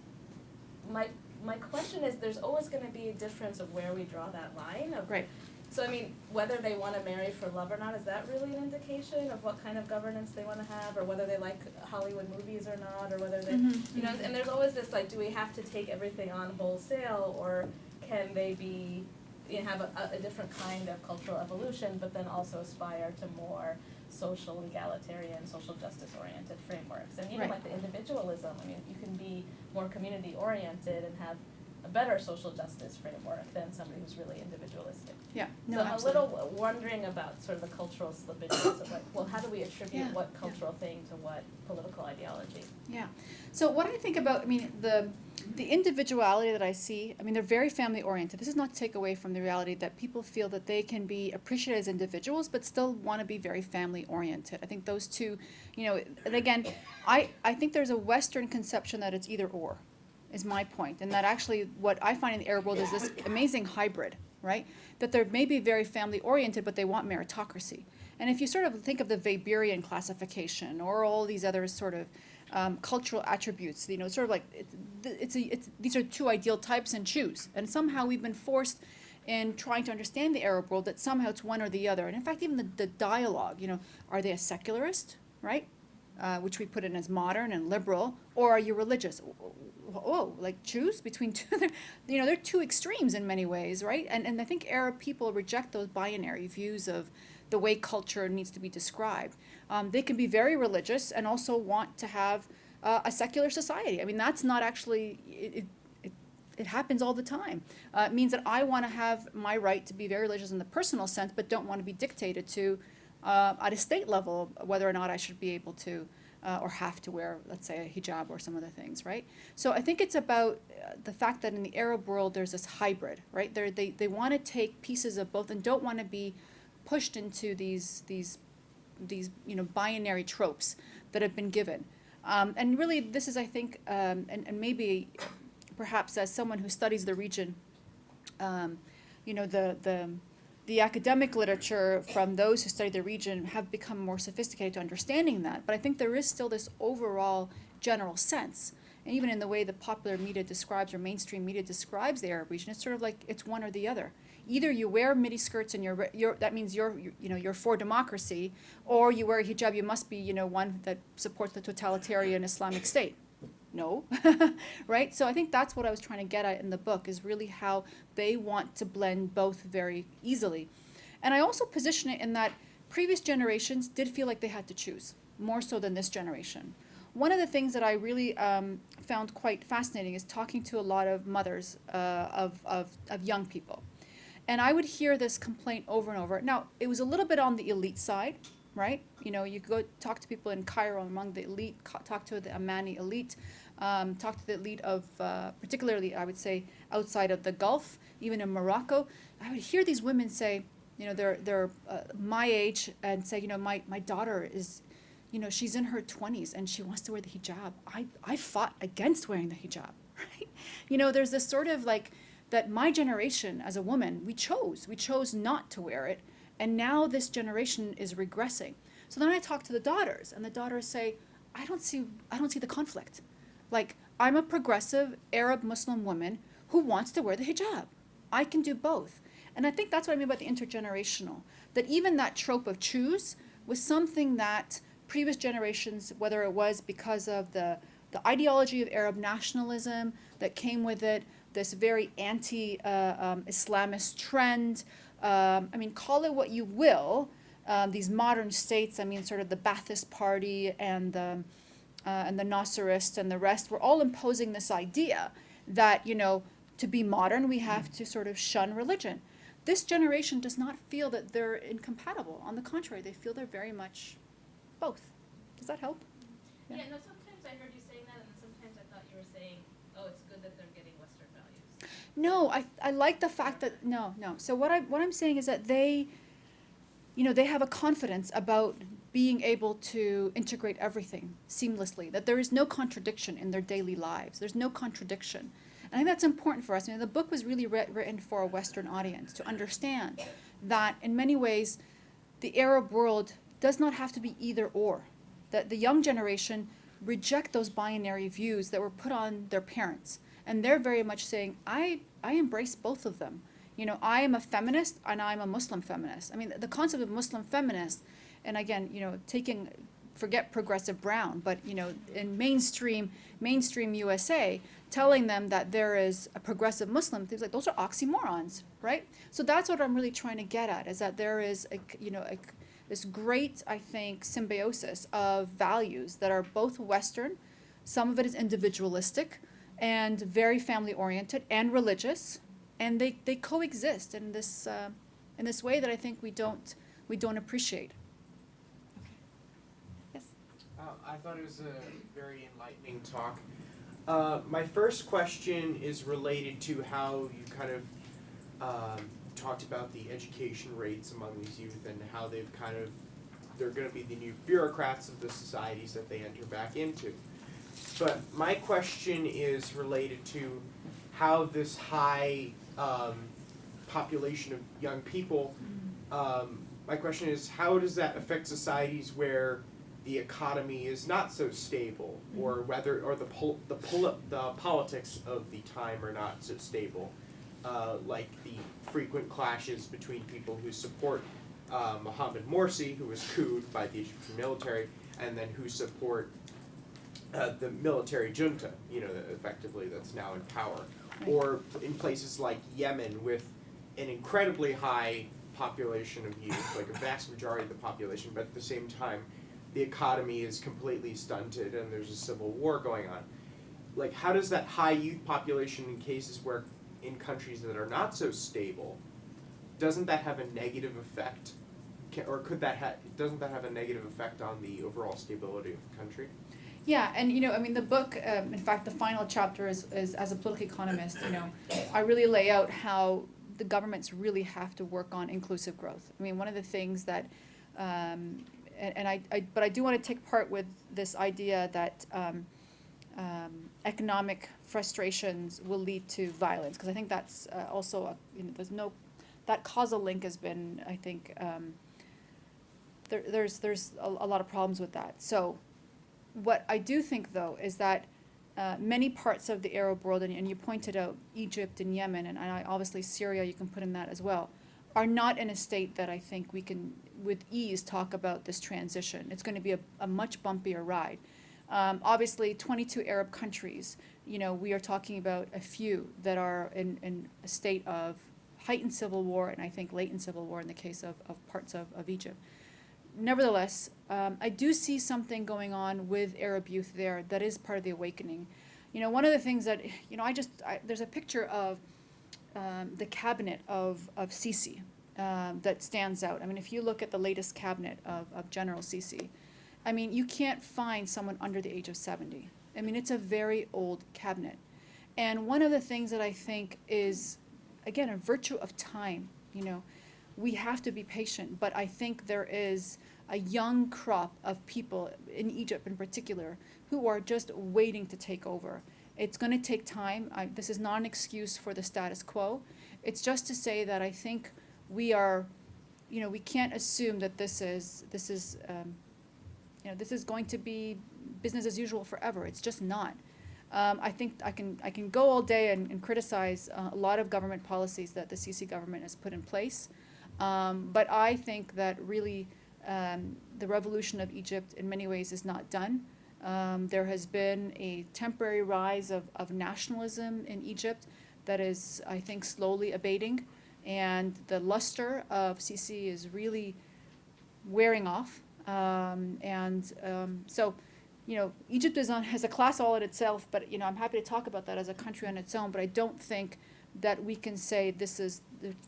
my question is, there's always going to be a difference of where we draw that line of. Right. So I mean, whether they want to marry for love or not, is that really an indication of what kind of governance they want to have, or whether they like Hollywood movies or not, or whether they, you know, and there's always this like, do we have to take everything on wholesale, or can they be, you know, have a different kind of cultural evolution, but then also aspire to more social, egalitarian, social justice oriented frameworks? And even Right. like the individualism, I mean, you can be more community oriented and have a better social justice framework than somebody who's really individualistic. Yeah, no, So I'm a absolutely. little wondering about sort of the cultural slippages of like, well, how do we attribute Yeah, what yeah. cultural thing to what political ideology? Yeah. So what I think about, I mean, the individuality that I see, I mean, they're very family oriented. This is not to take away from the reality that people feel that they can be appreciated as individuals, but still want to be very family oriented. I think those two, you know, and again, I think there's a Western conception that it's either or, is my point. And that actually what I find in the Arab world is this amazing hybrid, right? That they're maybe very family oriented, but they want meritocracy. And if you sort of think of the Weberian classification or all these other sort of cultural attributes, you know, sort of like these are two ideal types and choose. And somehow we've been forced in trying to understand the Arab world that somehow it's one or the other. And in fact, even the dialogue, you know, are they a secularist, right? Which we put in as modern and liberal, or are you religious? Oh, like choose between two. You know, they're two extremes in many ways, right? And I think Arab people reject those binary views of the way culture needs to be described. They can be very religious and also want to have a secular society. I mean, that's not actually, it happens all the time. It means that I want to have my right to be very religious in the personal sense, but don't want to be dictated to at a state level whether or not I should be able to or have to wear, let's say, a hijab or some other things, right? So I think it's about the fact that in the Arab world there's this hybrid, right? They want to take pieces of both and don't want to be pushed into these you know, binary tropes that have been given. And really this is, I think, and maybe perhaps as someone who studies the region, you know, the academic literature from those who study the region have become more sophisticated to understanding that. But I think there is still this overall general sense. And even in the way the popular media describes or mainstream media describes the Arab region, it's sort of like it's one or the other. Either you wear midi skirts and that means you're for democracy, or you wear a hijab, you must be, you know, one that supports the totalitarian Islamic State. No, right? So I think that's what I was trying to get at in the book, is really how they want to blend both very easily. And I also position it in that previous generations did feel like they had to choose, more so than this generation. One of the things that I really found quite fascinating is talking to a lot of mothers of young people. And I would hear this complaint over and over. Now, it was a little bit on the elite side, right? You know, you go talk to people in Cairo among the elite, talk to the Amani elite, talk to the elite of, particularly, I would say, outside of the Gulf, even in Morocco. I would hear these women say, you know, they're my age, and say, you know, my daughter is, you know, she's in her 20s and she wants to wear the hijab. I fought against wearing the hijab, right? You know, there's this sort of like, that my generation as a woman, we chose not to wear it. And now this generation is regressing. So then I talk to the daughters, and the daughters say, I don't see the conflict. Like, I'm a progressive Arab Muslim woman who wants to wear the hijab. I can do both. And I think that's what I mean by the intergenerational. That even that trope of choose was something that previous generations, whether it was because of the ideology of Arab nationalism that came with it, this very anti-Islamist trend, I mean, call it what you will, these modern states, I mean, sort of the Ba'athist Party and the Nasserists and the rest, were all imposing this idea that, you know, to be modern, we have to sort of shun religion. This generation does not feel that they're incompatible. On the contrary, they feel they're very much both. Does that help? Yeah, no, sometimes I heard you saying that, and sometimes I thought you were saying, oh, it's good that they're getting Western values. No, I like the fact that, no. So what I'm saying is that they, you know, they have a confidence about being able to integrate everything seamlessly, that there is no contradiction in their daily lives. There's no contradiction. And I think that's important for us. The book was really written for a Western audience to understand that in many ways, the Arab world does not have to be either or. That the young generation reject those binary views that were put on their parents. And they're very much saying, I embrace both of them. I am a feminist and I'm a Muslim feminist. The concept of Muslim feminist, and again, forget Progressive Brown, but in mainstream USA, telling them that there is a progressive Muslim, things like those are oxymorons, right? So that's what I'm really trying to get at, is that there is this great, I think, symbiosis of values that are both Western, some of it is individualistic, and very family oriented and religious, and they coexist in this way that I think we don't appreciate. Yes. I thought it was a very enlightening talk. My first question is related to how you kind of talked about the education rates among these youth and how they're going to be the new bureaucrats of the societies that they enter back into. But my question is related to how this high population of young people, my question is, how does that affect societies where the economy is not so stable, or the politics of the time are not so stable, like the frequent clashes between people who support Mohamed Morsi, who was couped by the Egyptian military, and then who support the military junta, effectively that's now in power. Right. Or in places like Yemen with an incredibly high population of youth, like a vast majority of the population, but at the same time, the economy is completely stunted and there's a civil war going on. Like, how does that high youth population in cases where, in countries that are not so stable, doesn't that have a negative effect? Doesn't that have a negative effect on the overall stability of the country? Yeah, and the book, in fact, the final chapter is as a political economist, I really lay out how the governments really have to work on inclusive growth. One of the things that, but I do want to take part with this idea that economic frustrations will lead to violence, because I think that's also that causal link has been, I think, there's a lot of problems with that. So what I do think, though, is that many parts of the Arab world, and you pointed out Egypt and Yemen, and obviously Syria, you can put in that as well, are not in a state that I think we can, with ease, talk about this transition. It's going to be a much bumpier ride. Obviously, 22 Arab countries, we are talking about a few that are in a state of heightened civil war, and I think latent civil war in the case of parts of Egypt. Nevertheless, I do see something going on with Arab youth there that is part of the awakening. One of the things that, there's a picture of the cabinet of Sisi that stands out. If you look at the latest cabinet of General Sisi, you can't find someone under the age of 70. It's a very old cabinet. And one of the things that I think is, again, a virtue of time, we have to be patient, but I think there is a young crop of people in Egypt in particular who are just waiting to take over. It's going to take time. This is not an excuse for the status quo. It's just to say that I think we are, we can't assume that this is going to be business as usual forever. It's just not. I think I can go all day and criticize a lot of government policies that the Sisi government has put in place. But I think that really the revolution of Egypt in many ways is not done. There has been a temporary rise of nationalism in Egypt that is, I think, slowly abating. And the luster of Sisi is really wearing off. So, Egypt has a class all in itself, but, I'm happy to talk about that as a country on its own, but I don't think that we can say this is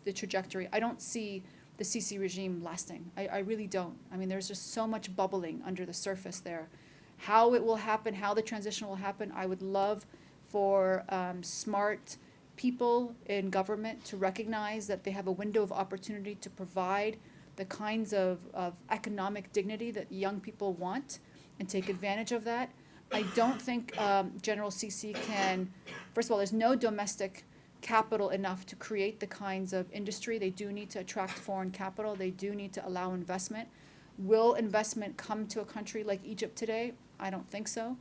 the trajectory. I don't see the Sisi regime lasting. I really don't. There's just so much bubbling under the surface there. How it will happen, how the transition will happen, I would love for smart people in government to recognize that they have a window of opportunity to provide the kinds of economic dignity that young people want and take advantage of that. I don't think General CC can, first of all, there's no domestic capital enough to create the kinds of industry. They do need to attract foreign capital. They do need to allow investment. Will investment come to a country like Egypt today? I don't think so.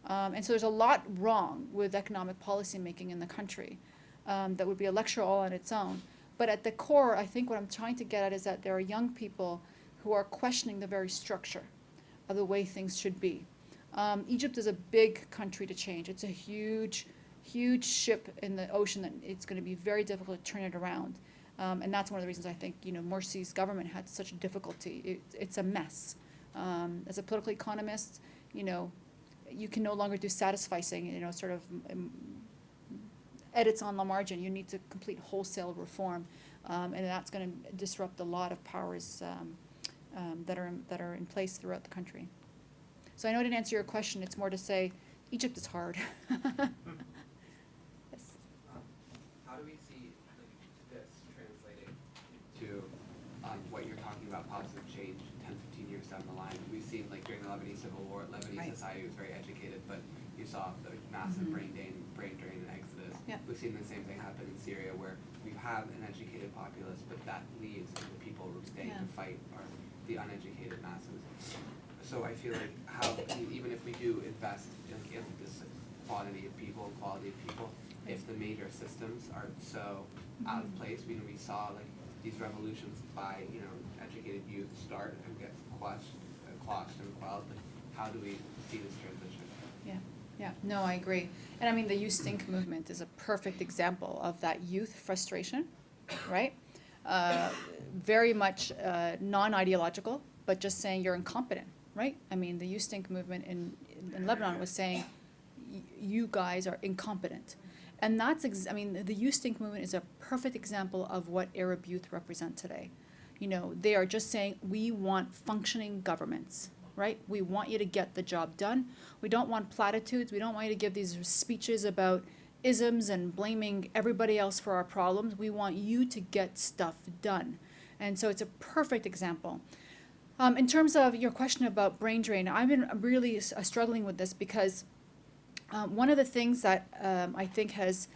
And so there's a lot wrong with economic policy making in the country that would be a lecture all on its own. But at the core, I think what I'm trying to get at is that there are young people who are questioning the very structure of the way things should be. Egypt is a big country to change. It's a huge, huge ship in the ocean that it's going to be very difficult to turn it around. And that's one of the reasons I think, Morsi's government had such difficulty. It's a mess. As a political economist, you can no longer do satisficing, sort of edits on the margin. You need to complete wholesale reform, and that's going to disrupt a lot of powers that are in place throughout the country. So I know I didn't answer your question. It's more to say Egypt is hard. Yes. How do we see this translating to what you're talking about, positive change 10, 15 years down the line? We've seen during the Lebanese Civil War, Lebanese Right. society was very educated, but you saw the massive brain drain and exodus. Yeah. We've seen the same thing happen in Syria, where we have an educated populace, but that leaves the people staying to fight are the uneducated masses. So I feel like even if we do invest in this quality of people, if the major systems are so out of place, we saw these revolutions by educated youth start and get quashed and quelled. How do we see this transition? Yeah, no, I agree. And I mean, the You Stink movement is a perfect example of that youth frustration, right? Very much non-ideological, but just saying you're incompetent, right? I mean, the You Stink movement in Lebanon was saying, you guys are incompetent. And that's, the You Stink movement is a perfect example of what Arab youth represent today. They are just saying, we want functioning governments, right? We want you to get the job done. We don't want platitudes. We don't want you to give these speeches about isms and blaming everybody else for our problems. We want you to get stuff done. And so it's a perfect example. In terms of your question about brain drain, I've been really struggling with this because one of the things that I think has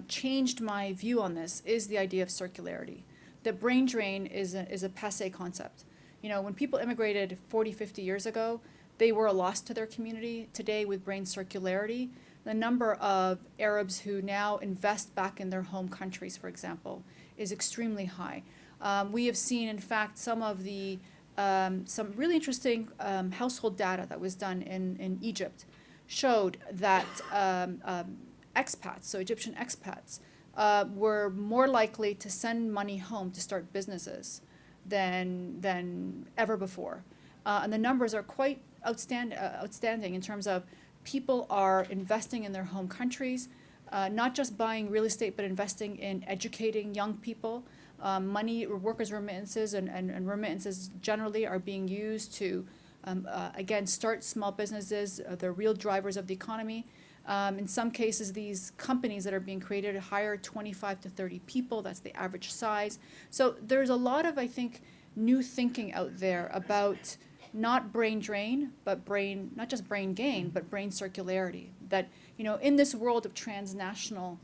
changed my view on this is the idea of circularity. That brain drain is a passé concept. When people immigrated 40, 50 years ago, they were a loss to their community. Today, with brain circularity, the number of Arabs who now invest back in their home countries, for example, is extremely high. We have seen, in fact, some really interesting household data that was done in Egypt showed that expats, so Egyptian expats, were more likely to send money home to start businesses than ever before. And the numbers are quite outstanding in terms of people are investing in their home countries, not just buying real estate, but investing in educating young people. Money, workers' remittances and remittances generally are being used to, again, start small businesses. They're real drivers of the economy. In some cases, these companies that are being created hire 25 to 30 people. That's the average size. So there's a lot of, I think, new thinking out there about not brain drain, but not just brain gain, but brain circularity. That, in this world of transnational,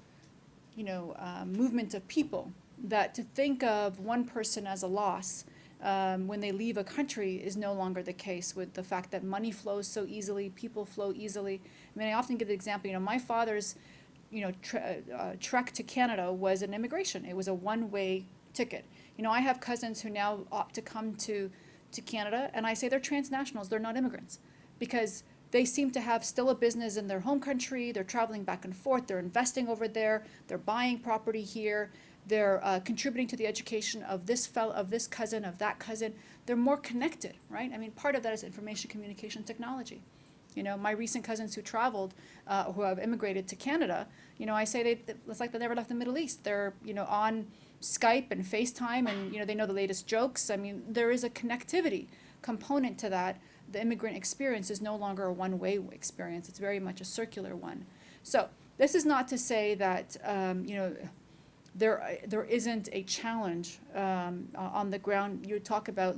movement of people, that to think of one person as a loss when they leave a country is no longer the case, with the fact that money flows so easily, people flow easily. I often give the example, my father's, trek to Canada was an immigration. It was a one-way ticket. I have cousins who now opt to come to Canada, and I say they're transnationals, they're not immigrants, because they seem to have still a business in their home country, they're traveling back and forth, they're investing over there, they're buying property here, they're contributing to the education of this cousin, of that cousin. They're more connected, right? Part of that is information communication technology. My recent cousins who traveled, who have immigrated to Canada, I say it's like they never left the Middle East. They're, on Skype and FaceTime, and, they know the latest jokes. There is a connectivity component to that. The immigrant experience is no longer a one-way experience. It's very much a circular one. So this is not to say that, there isn't a challenge on the ground. You talk about,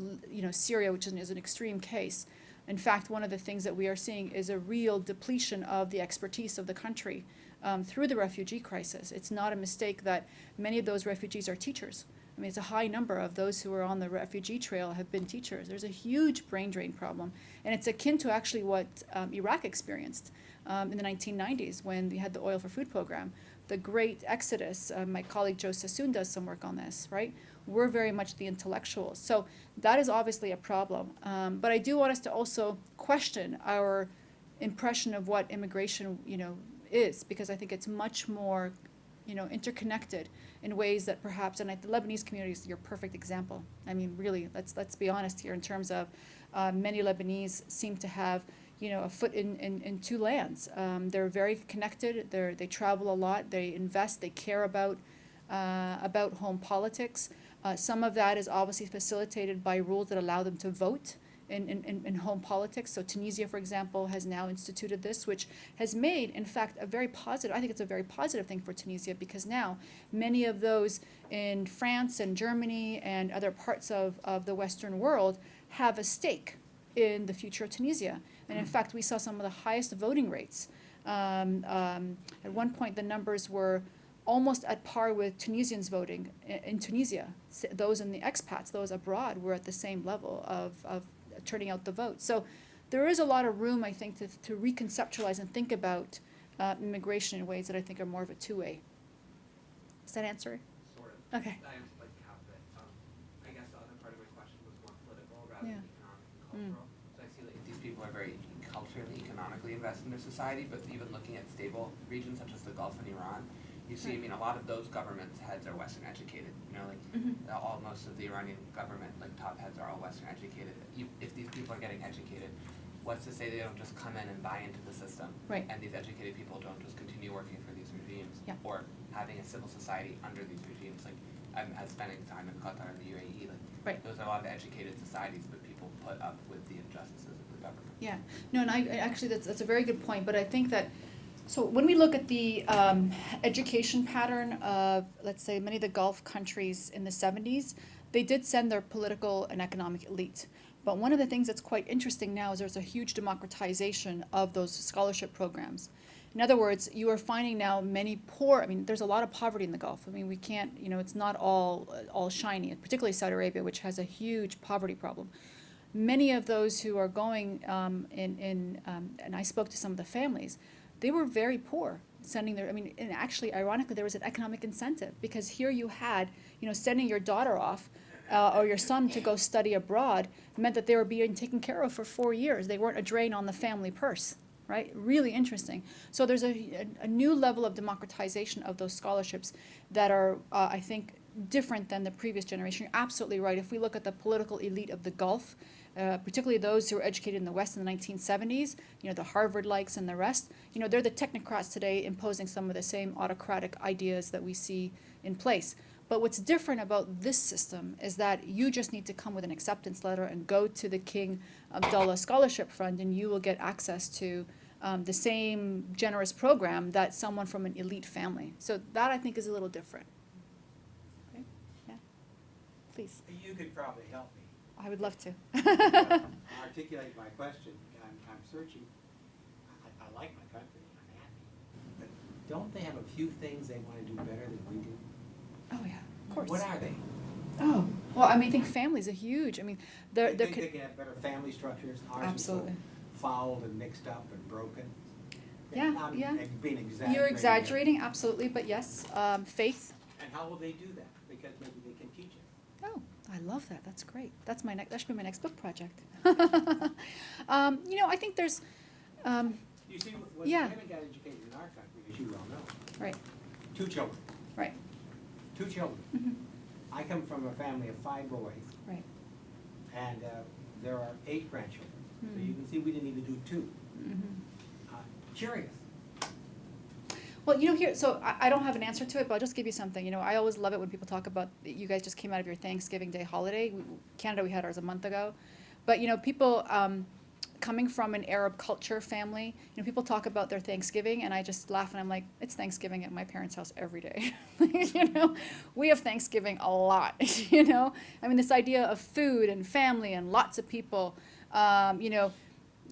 Syria, which is an extreme case. In fact, one of the things that we are seeing is a real depletion of the expertise of the country through the refugee crisis. It's not a mistake that many of those refugees are teachers. I mean, it's a high number of those who are on the refugee trail have been teachers. There's a huge brain drain problem. And it's akin to actually what Iraq experienced in the 1990s when we had the Oil for Food program. The great exodus, my colleague Joe Sassoon does some work on this, right? We're very much the intellectuals. So that is obviously a problem. But I do want us to also question our impression of what immigration, is, because I think it's much more, interconnected in ways that perhaps, and the Lebanese community is your perfect example. I mean, really, let's be honest here in terms of many Lebanese seem to have, a foot in two lands. They're very connected. They travel a lot. They invest. They care about home politics. Some of that is obviously facilitated by rules that allow them to vote in home politics. So Tunisia, for example, has now instituted this, which has made, in fact, I think it's a very positive thing for Tunisia, because now many of those in France and Germany and other parts of the Western world have a stake in the future of Tunisia. And in fact, we saw some of the highest voting rates. At one point, the numbers were almost at par with Tunisians voting in Tunisia. Those in the expats, those abroad, were at the same level of turning out the vote. So there is a lot of room, I think, to reconceptualize and think about immigration in ways that I think are more of a two-way. Does that answer? Sort of. Okay. I answered like half of it. I guess the other part of my question was more political rather Yeah. than economic and cultural. So I see like these people are very culturally, economically invested in their society, but even looking at stable regions such as the Gulf and Iran, you see, I mean, a lot of those governments' heads are Western educated. Most of the Iranian government, like top heads, are all Western educated. If these people are getting educated, what's to say they don't just come in and buy into the system? Right. And these educated people don't just continue working for these regimes, Yeah. or having a civil society under these regimes. Like, I'm spending time in Qatar and the UAE. Like, Right. those are a lot of educated societies, but people put up with the injustices of the government. Yeah, no, and I actually, that's a very good point, but I think that, so when we look at the education pattern of, let's say, many of the Gulf countries in the 70s, they did send their political and economic elite. But one of the things that's quite interesting now is there's a huge democratization of those scholarship programs. In other words, you are finding now there's a lot of poverty in the Gulf. I mean, we can't, it's not all shiny, particularly Saudi Arabia, which has a huge poverty problem. Many of those who are going and I spoke to some of the families, they were very poor and actually, ironically, there was an economic incentive, because here you had, sending your daughter off or your son to go study abroad meant that they were being taken care of for 4 years. They weren't a drain on the family purse, right? Really interesting. So there's a new level of democratization of those scholarships that are, I think, different than the previous generation. You're absolutely right. If we look at the political elite of the Gulf, particularly those who were educated in the West in the 1970s, the Harvard-likes and the rest, they're the technocrats today imposing some of the same autocratic ideas that we see in place. But what's different about this system is that you just need to come with an acceptance letter and go to the King Abdullah Scholarship Fund, and you will get access to the same generous program that someone from an elite family. So that, I think, is a little different. Okay? Yeah. Please. You could probably help me I would love to. articulate my question. I'm searching. I like my country. I'm happy. But don't they have a few things they want to do better than we do? Oh, yeah, of course. What are they? Oh, well, I think families are huge. They think they can have better family structures. Ours Absolutely. is so fouled and mixed up and broken. Yeah, I'm yeah. being exaggerating. You're exaggerating, absolutely, but yes, faith. And how will they do that? Because maybe they can teach it. Oh, I love that. That's great. That should be my next book project. I think there's, You see, when Yeah. women got educated in our country, as you well know, right, 2 children. right, 2 children. mhm, I come from a family of 5 boys, right. and there are 8 grandchildren. So Mm. you can see we didn't even do 2. Mhm. Curious. Well, here, so I don't have an answer to it, but I'll just give you something. I always love it when people talk about, you guys just came out of your Thanksgiving Day holiday. Canada, we had ours a month ago. But, people coming from an Arab culture family, people talk about their Thanksgiving, and I just laugh and I'm like, it's Thanksgiving at my parents' house every day. We have Thanksgiving a lot, This idea of food and family and lots of people,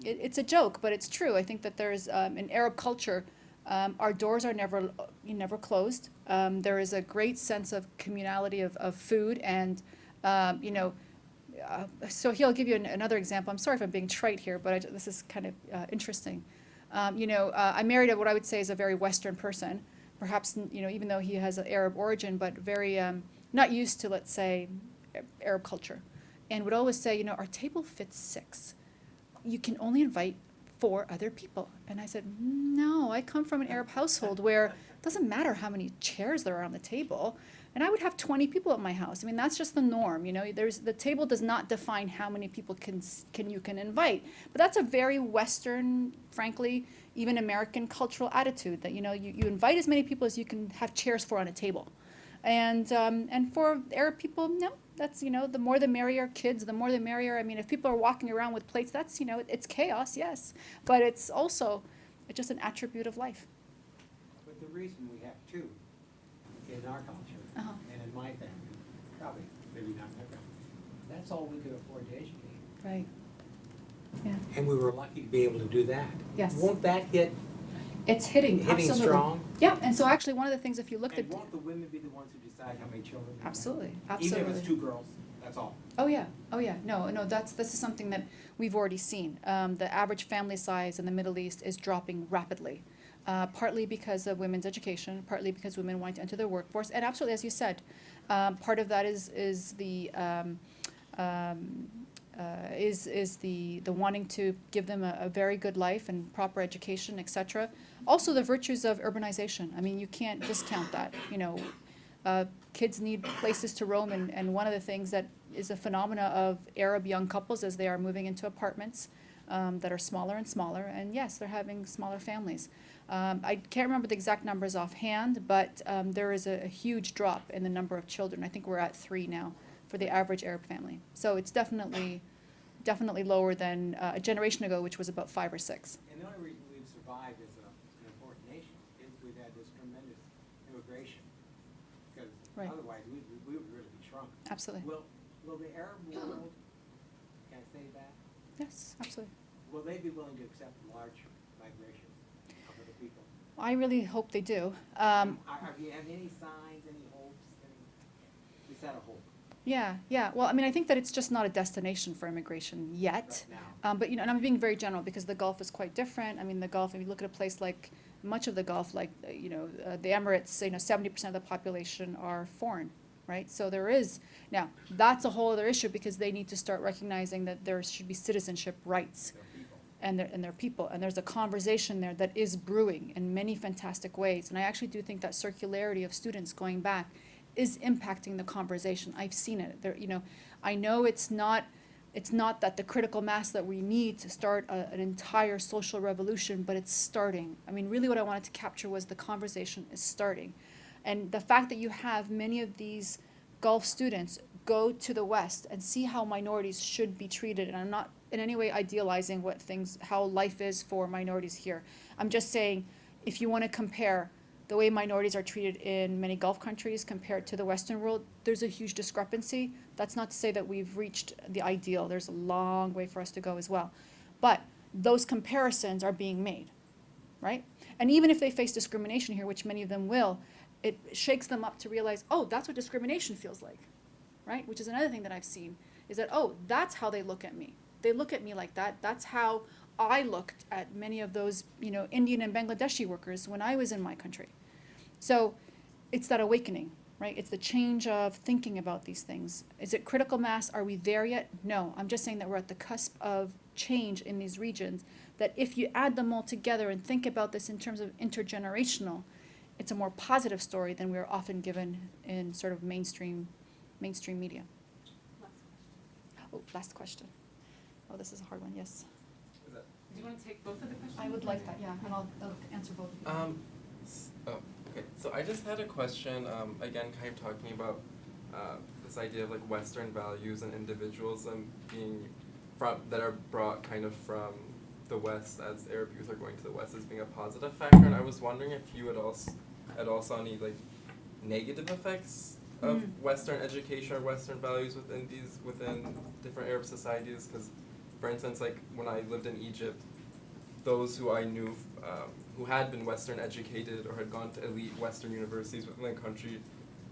it's a joke, but it's true. I think that there's in Arab culture, our doors are never closed. There is a great sense of communality of food, and you know. So he'll give you another example. I'm sorry if I'm being trite here, but this is kind of interesting. I married what I would say is a very Western person, perhaps, even though he has an Arab origin, but very not used to, let's say, Arab culture, and would always say, our table fits 6. You can only invite 4 other people. And I said, no, I come from an Arab household where it doesn't matter how many chairs there are on the table. And I would have 20 people at my house. I mean, that's just the norm. The table does not define how many people you can invite. But that's a very Western, frankly, even American cultural attitude that, you invite as many people as you can have chairs for on a table. And for Arab people, no, that's, the more the merrier. Kids, the more the merrier. I mean, if people are walking around with plates, that's, it's chaos, yes. But it's also just an attribute of life. But the reason we have 2 in our culture, Uh-huh. and in my family, probably, maybe not in my family, that's all we could afford to educate. Right. Yeah. And we were lucky to be able to do that. Yes. Won't that hit It's hitting absolutely. strong? Yeah, and so actually one of the things, if you look at, And won't the women be the ones who decide how many children? they have? absolutely, Even absolutely. if it's 2 girls, that's all. Oh yeah, no, this is something that we've already seen. The average family size in the Middle East is dropping rapidly, partly because of women's education, partly because women want to enter the workforce, and absolutely, as you said, part of that is the wanting to give them a very good life and proper education, etc. Also, the virtues of urbanization. I mean, you can't discount that. Kids need places to roam, and one of the things that is a phenomena of Arab young couples as they are moving into apartments that are smaller and smaller, and yes, they're having smaller families. I can't remember the exact numbers offhand, but there is a huge drop in the number of children. I think we're at 3 now for the average Arab family. So it's definitely lower than a generation ago, which was about 5 or 6. And the only reason we've survived as an important nation is we've had this tremendous immigration. Because Right. otherwise, we would really be shrunk. Absolutely. Will the Arab world, can I say that? Yes, absolutely. Will they be willing to accept large migration of other people? I really hope they do. Have you had any signs, any hopes, is that a hope Yeah. Well, I mean, I think that it's just not a destination for immigration yet. right now? But, and I'm being very general because the Gulf is quite different. I mean, the Gulf, if you look at a place like much of the Gulf, like, the Emirates, 70% of the population are foreign, right? So there is, now, that's a whole other issue because they need to start recognizing that there should be citizenship rights. They're people. And their people, and there's a conversation there that is brewing in many fantastic ways, and I actually do think that circularity of students going back is impacting the conversation. I've seen it. I know it's not that the critical mass that we need to start an entire social revolution, but it's starting. I mean, really what I wanted to capture was the conversation is starting, and the fact that you have many of these Gulf students go to the West and see how minorities should be treated, and I'm not in any way idealizing how life is for minorities here. I'm just saying, if you want to compare the way minorities are treated in many Gulf countries compared to the Western world, there's a huge discrepancy. That's not to say that we've reached the ideal. There's a long way for us to go as well. But those comparisons are being made, right? And even if they face discrimination here, which many of them will, it shakes them up to realize, oh, that's what discrimination feels like, right? Which is another thing that I've seen, is that, oh, that's how they look at me. They look at me like that. That's how I looked at many of those, Indian and Bangladeshi workers when I was in my country. So it's that awakening, right? It's the change of thinking about these things. Is it critical mass? Are we there yet? No. I'm just saying that we're at the cusp of change in these regions, that if you add them all together and think about this in terms of intergenerational, it's a more positive story than we're often given in sort of mainstream media. Oh, last question. Oh, this is a hard one, yes. Do you want to take both of the questions? I would like that, yeah, and I'll answer both of you. Okay, so I just had a question, again, kind of talking about this idea of like Western values and individualism that are brought kind of from the West as Arab youth are going to the West as being a positive factor, and I was wondering if you had also any like negative effects of Western education or Western values within different Arab societies, because for instance, like when I lived in Egypt, those who I knew who had been Western educated or had gone to elite Western universities within the country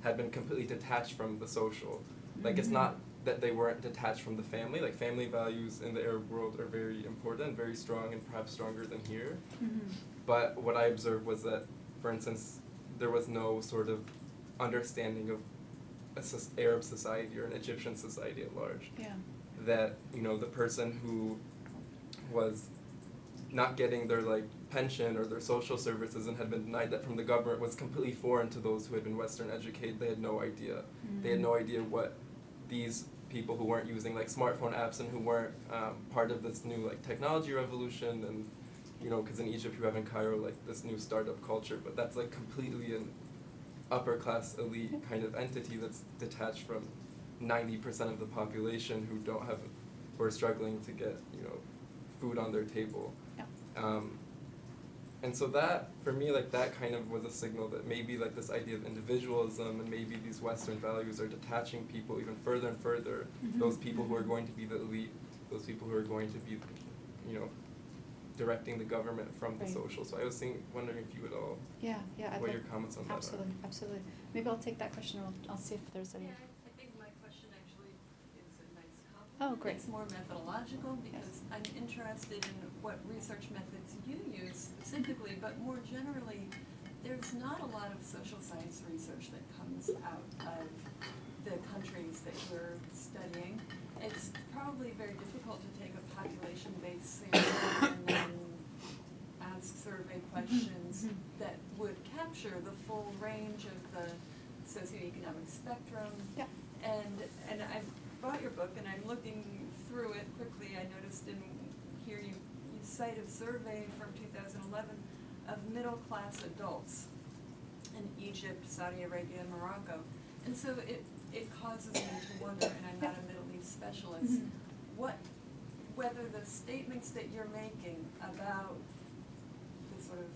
had been completely detached from the social. Like it's not that they weren't detached from the family. Like family values in the Arab world are very important, very strong, and perhaps stronger than here. But what I observed was that, for instance, there was no sort of understanding of Arab society or an Egyptian society at large. Yeah. That, you know, the person who was not getting their like pension or their social services and had been denied that from the government was completely foreign to those who had been Western educated. They had no idea. They had no idea what these people who weren't using like smartphone apps and who weren't part of this new like technology revolution, and you know, because in Egypt you have in Cairo like this new startup culture, but that's like completely an upper class elite kind of entity that's detached from 90% of the population who don't have, who are struggling to get, you know, food on their table. Yeah. And so that, for me, like that kind of was a signal that maybe like this idea of individualism and maybe these Western values are detaching people even further and further, those people who are going to be the elite, those people who are going to be, you know, directing the government from the Right. social. So I was wondering if you would all, Yeah, I'd what like- your comments on that are. absolutely, absolutely. Maybe I'll take that question, I'll see if there's any. Yeah, I think my question actually is a nice compliment. Oh, great. It's more methodological because I'm interested in what research methods you use specifically, but more generally, there's not a lot of social science research that comes out of the countries that you're studying. It's probably very difficult to take a population-based sample and then ask survey questions that would capture the full range of the socioeconomic spectrum. Yeah. And I bought your book and I'm looking through it quickly. I noticed in here you cite a survey from 2011 of middle-class adults in Egypt, Saudi Arabia, and Morocco. And so it causes me to wonder, and I'm not a Middle East specialist, whether the statements that you're making about the sort of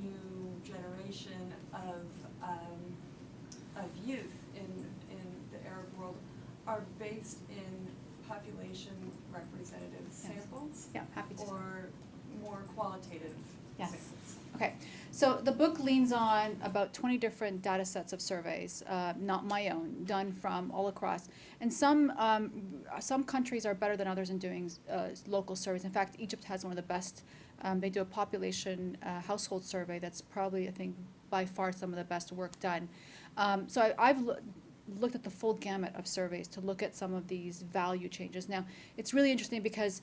new generation of youth in the Arab world are based in population representative samples Yeah, happy to. or more qualitative Yes. samples. Okay, so the book leans on about 20 different data sets of surveys, not my own, done from all across. And some countries are better than others in doing local surveys. In fact, Egypt has one of the best. They do a population household survey that's probably, I think, by far some of the best work done. So I've looked at the full gamut of surveys to look at some of these value changes. Now, it's really interesting because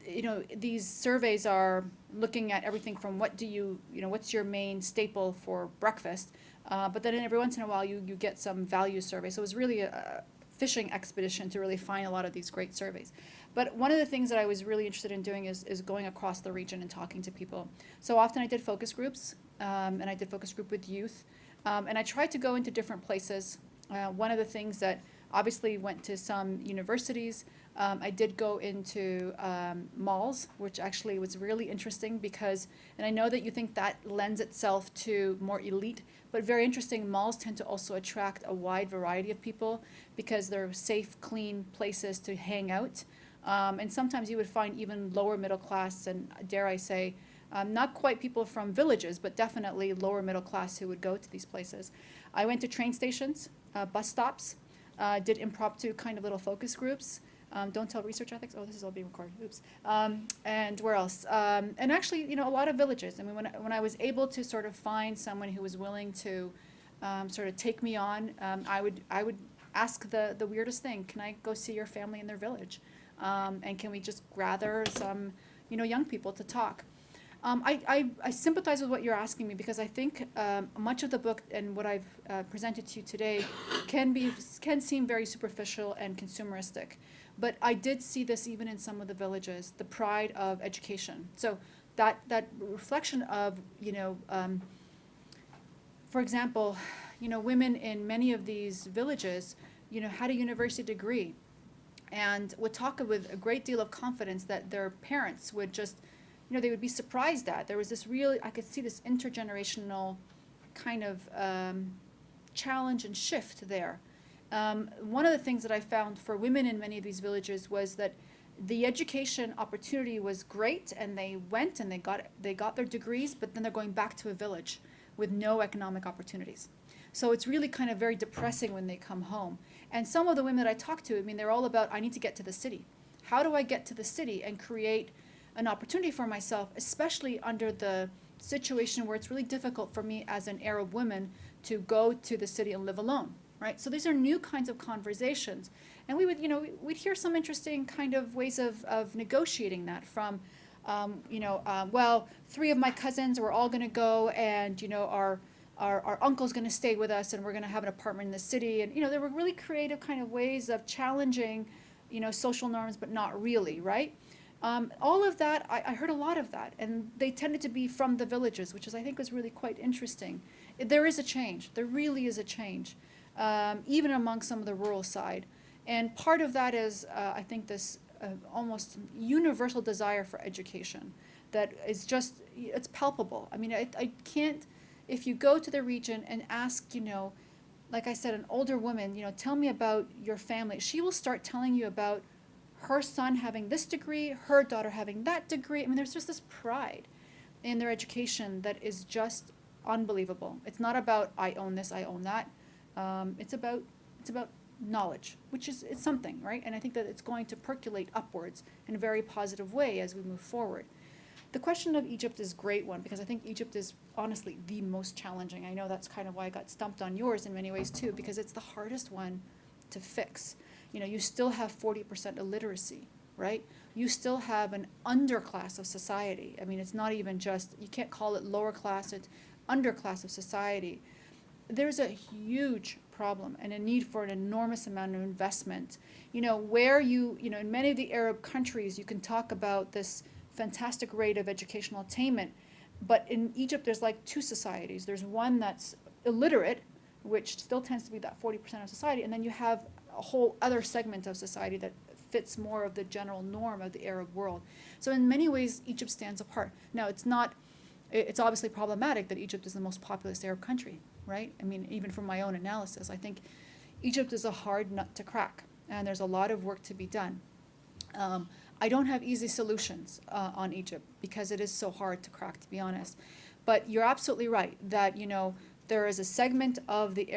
you know, these surveys are looking at everything from what do you know, what's your main staple for breakfast, but then every once in a while you get some value survey. So it was really a fishing expedition to really find a lot of these great surveys. But one of the things that I was really interested in doing is going across the region and talking to people. So often I did focus groups, and I did focus group with youth, and I tried to go into different places. One of the things that obviously went to some universities. I did go into malls, which actually was really interesting because, and I know that you think that lends itself to more elite, but very interesting, malls tend to also attract a wide variety of people because they're safe, clean places to hang out. And sometimes you would find even lower middle class and, dare I say, not quite people from villages, but definitely lower middle class who would go to these places. I went to train stations, bus stops, did impromptu kind of little focus groups. Don't tell research ethics. Oh, this is all being recorded. Oops. And where else? And actually, you know, a lot of villages. I mean, when I was able to sort of find someone who was willing to sort of take me on, I would ask the weirdest thing. Can I go see your family in their village? And can we just gather some, you know, young people to talk? I sympathize with what you're asking me because I think much of the book and what I've presented to you today can seem very superficial and consumeristic. But I did see this even in some of the villages, the pride of education. So that reflection of, you know, for example, you know, women in many of these villages, you know, had a university degree and would talk with a great deal of confidence that their parents would just, you know, they would be surprised at. There was this really, I could see this intergenerational kind of challenge and shift there. One of the things that I found for women in many of these villages was that the education opportunity was great, and they went and they got their degrees, but then they're going back to a village with no economic opportunities. So it's really kind of very depressing when they come home. And some of the women that I talk to, I mean, they're all about, I need to get to the city. How do I get to the city and create an opportunity for myself, especially under the situation where it's really difficult for me as an Arab woman to go to the city and live alone, right? So these are new kinds of conversations. And we would, we'd hear some interesting kind of ways of negotiating that from, well, 3 of my cousins, we're all going to go, and, our uncle's going to stay with us, and we're going to have an apartment in the city. And, there were really creative kind of ways of challenging, social norms, but not really, right? All of that, I heard a lot of that, and they tended to be from the villages, which I think was really quite interesting. There is a change. There really is a change, even among some of the rural side. And part of that is, I think, this almost universal desire for education that is just, it's palpable. I mean, I can't, if you go to the region and ask, like I said, an older woman, tell me about your family, she will start telling you about her son having this degree, her daughter having that degree. I mean, there's just this pride in their education that is just unbelievable. It's not about, I own this, I own that. It's about knowledge, which is it's something, right? And I think that it's going to percolate upwards in a very positive way as we move forward. The question of Egypt is a great one, because I think Egypt is honestly the most challenging. I know that's kind of why I got stumped on yours in many ways too, because it's the hardest one to fix. You still have 40% illiteracy, right? You still have an underclass of society. I mean, it's not even just, you can't call it lower class, it's underclass of society. There's a huge problem and a need for an enormous amount of investment. Where in many of the Arab countries, you can talk about this fantastic rate of educational attainment, but in Egypt, there's like 2 societies. There's one that's illiterate, which still tends to be that 40% of society, and then you have a whole other segment of society that fits more of the general norm of the Arab world. So in many ways, Egypt stands apart. Now, it's obviously problematic that Egypt is the most populous Arab country, right? I mean, even from my own analysis, I think Egypt is a hard nut to crack, and there's a lot of work to be done. I don't have easy solutions on Egypt because it is so hard to crack, to be honest. But you're absolutely right that, there is a segment of the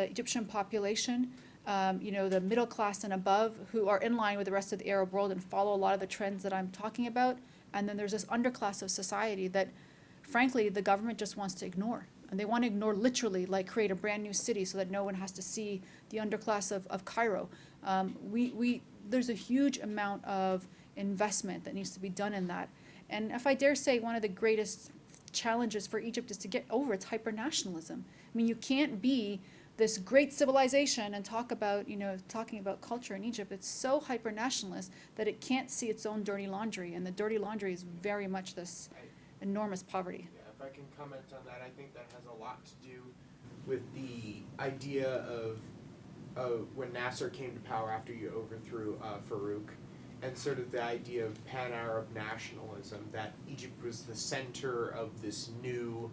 Egyptian population, the middle class and above, who are in line with the rest of the Arab world and follow a lot of the trends that I'm talking about. And then there's this underclass of society that, frankly, the government just wants to ignore. And they want to ignore literally, like create a brand new city so that no one has to see the underclass of Cairo. There's a huge amount of investment that needs to be done in that. And if I dare say, one of the greatest challenges for Egypt is to get over its hyper-nationalism. I mean, you can't be this great civilization and talking about culture in Egypt. It's so hyper-nationalist that it can't see its own dirty laundry, and the dirty laundry is very much this enormous poverty. Yeah, if I can comment on that, I think that has a lot to do with the idea of when Nasser came to power after you overthrew Farouk, and sort of the idea of pan-Arab nationalism, that Egypt was the center of this new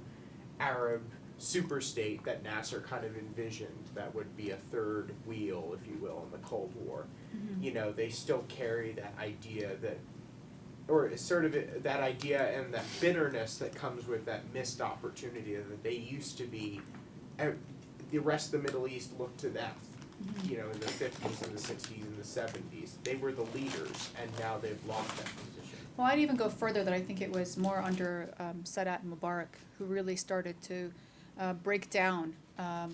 Arab superstate that Nasser kind of envisioned that would be a third wheel, if you will, in the Cold War. Mm-hmm. They still carry that idea or sort of that idea and that bitterness that comes with that missed opportunity that they used to be, the rest of the Middle East looked to them. In the 50s and the 60s and the 70s. They were the leaders, and now they've lost that position. Well, I'd even go further that I think it was more under Sadat Mubarak who really started to break down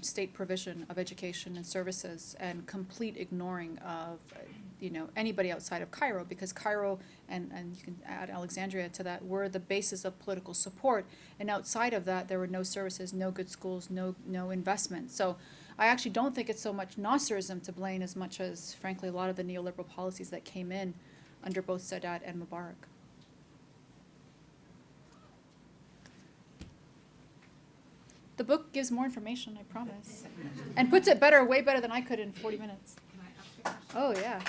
state provision of education and services and complete ignoring of anybody outside of Cairo, because Cairo and you can add Alexandria to that were the basis of political support, and outside of that there were no services, no good schools, no investment. So I actually don't think it's so much Nasserism to blame as much as, frankly, a lot of the neoliberal policies that came in under both Sadat and Mubarak. The book gives more information, I promise, and puts it better, way better than I could in 40 minutes. Can I ask you a question? Oh, yeah.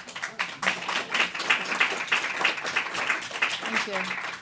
Thank you.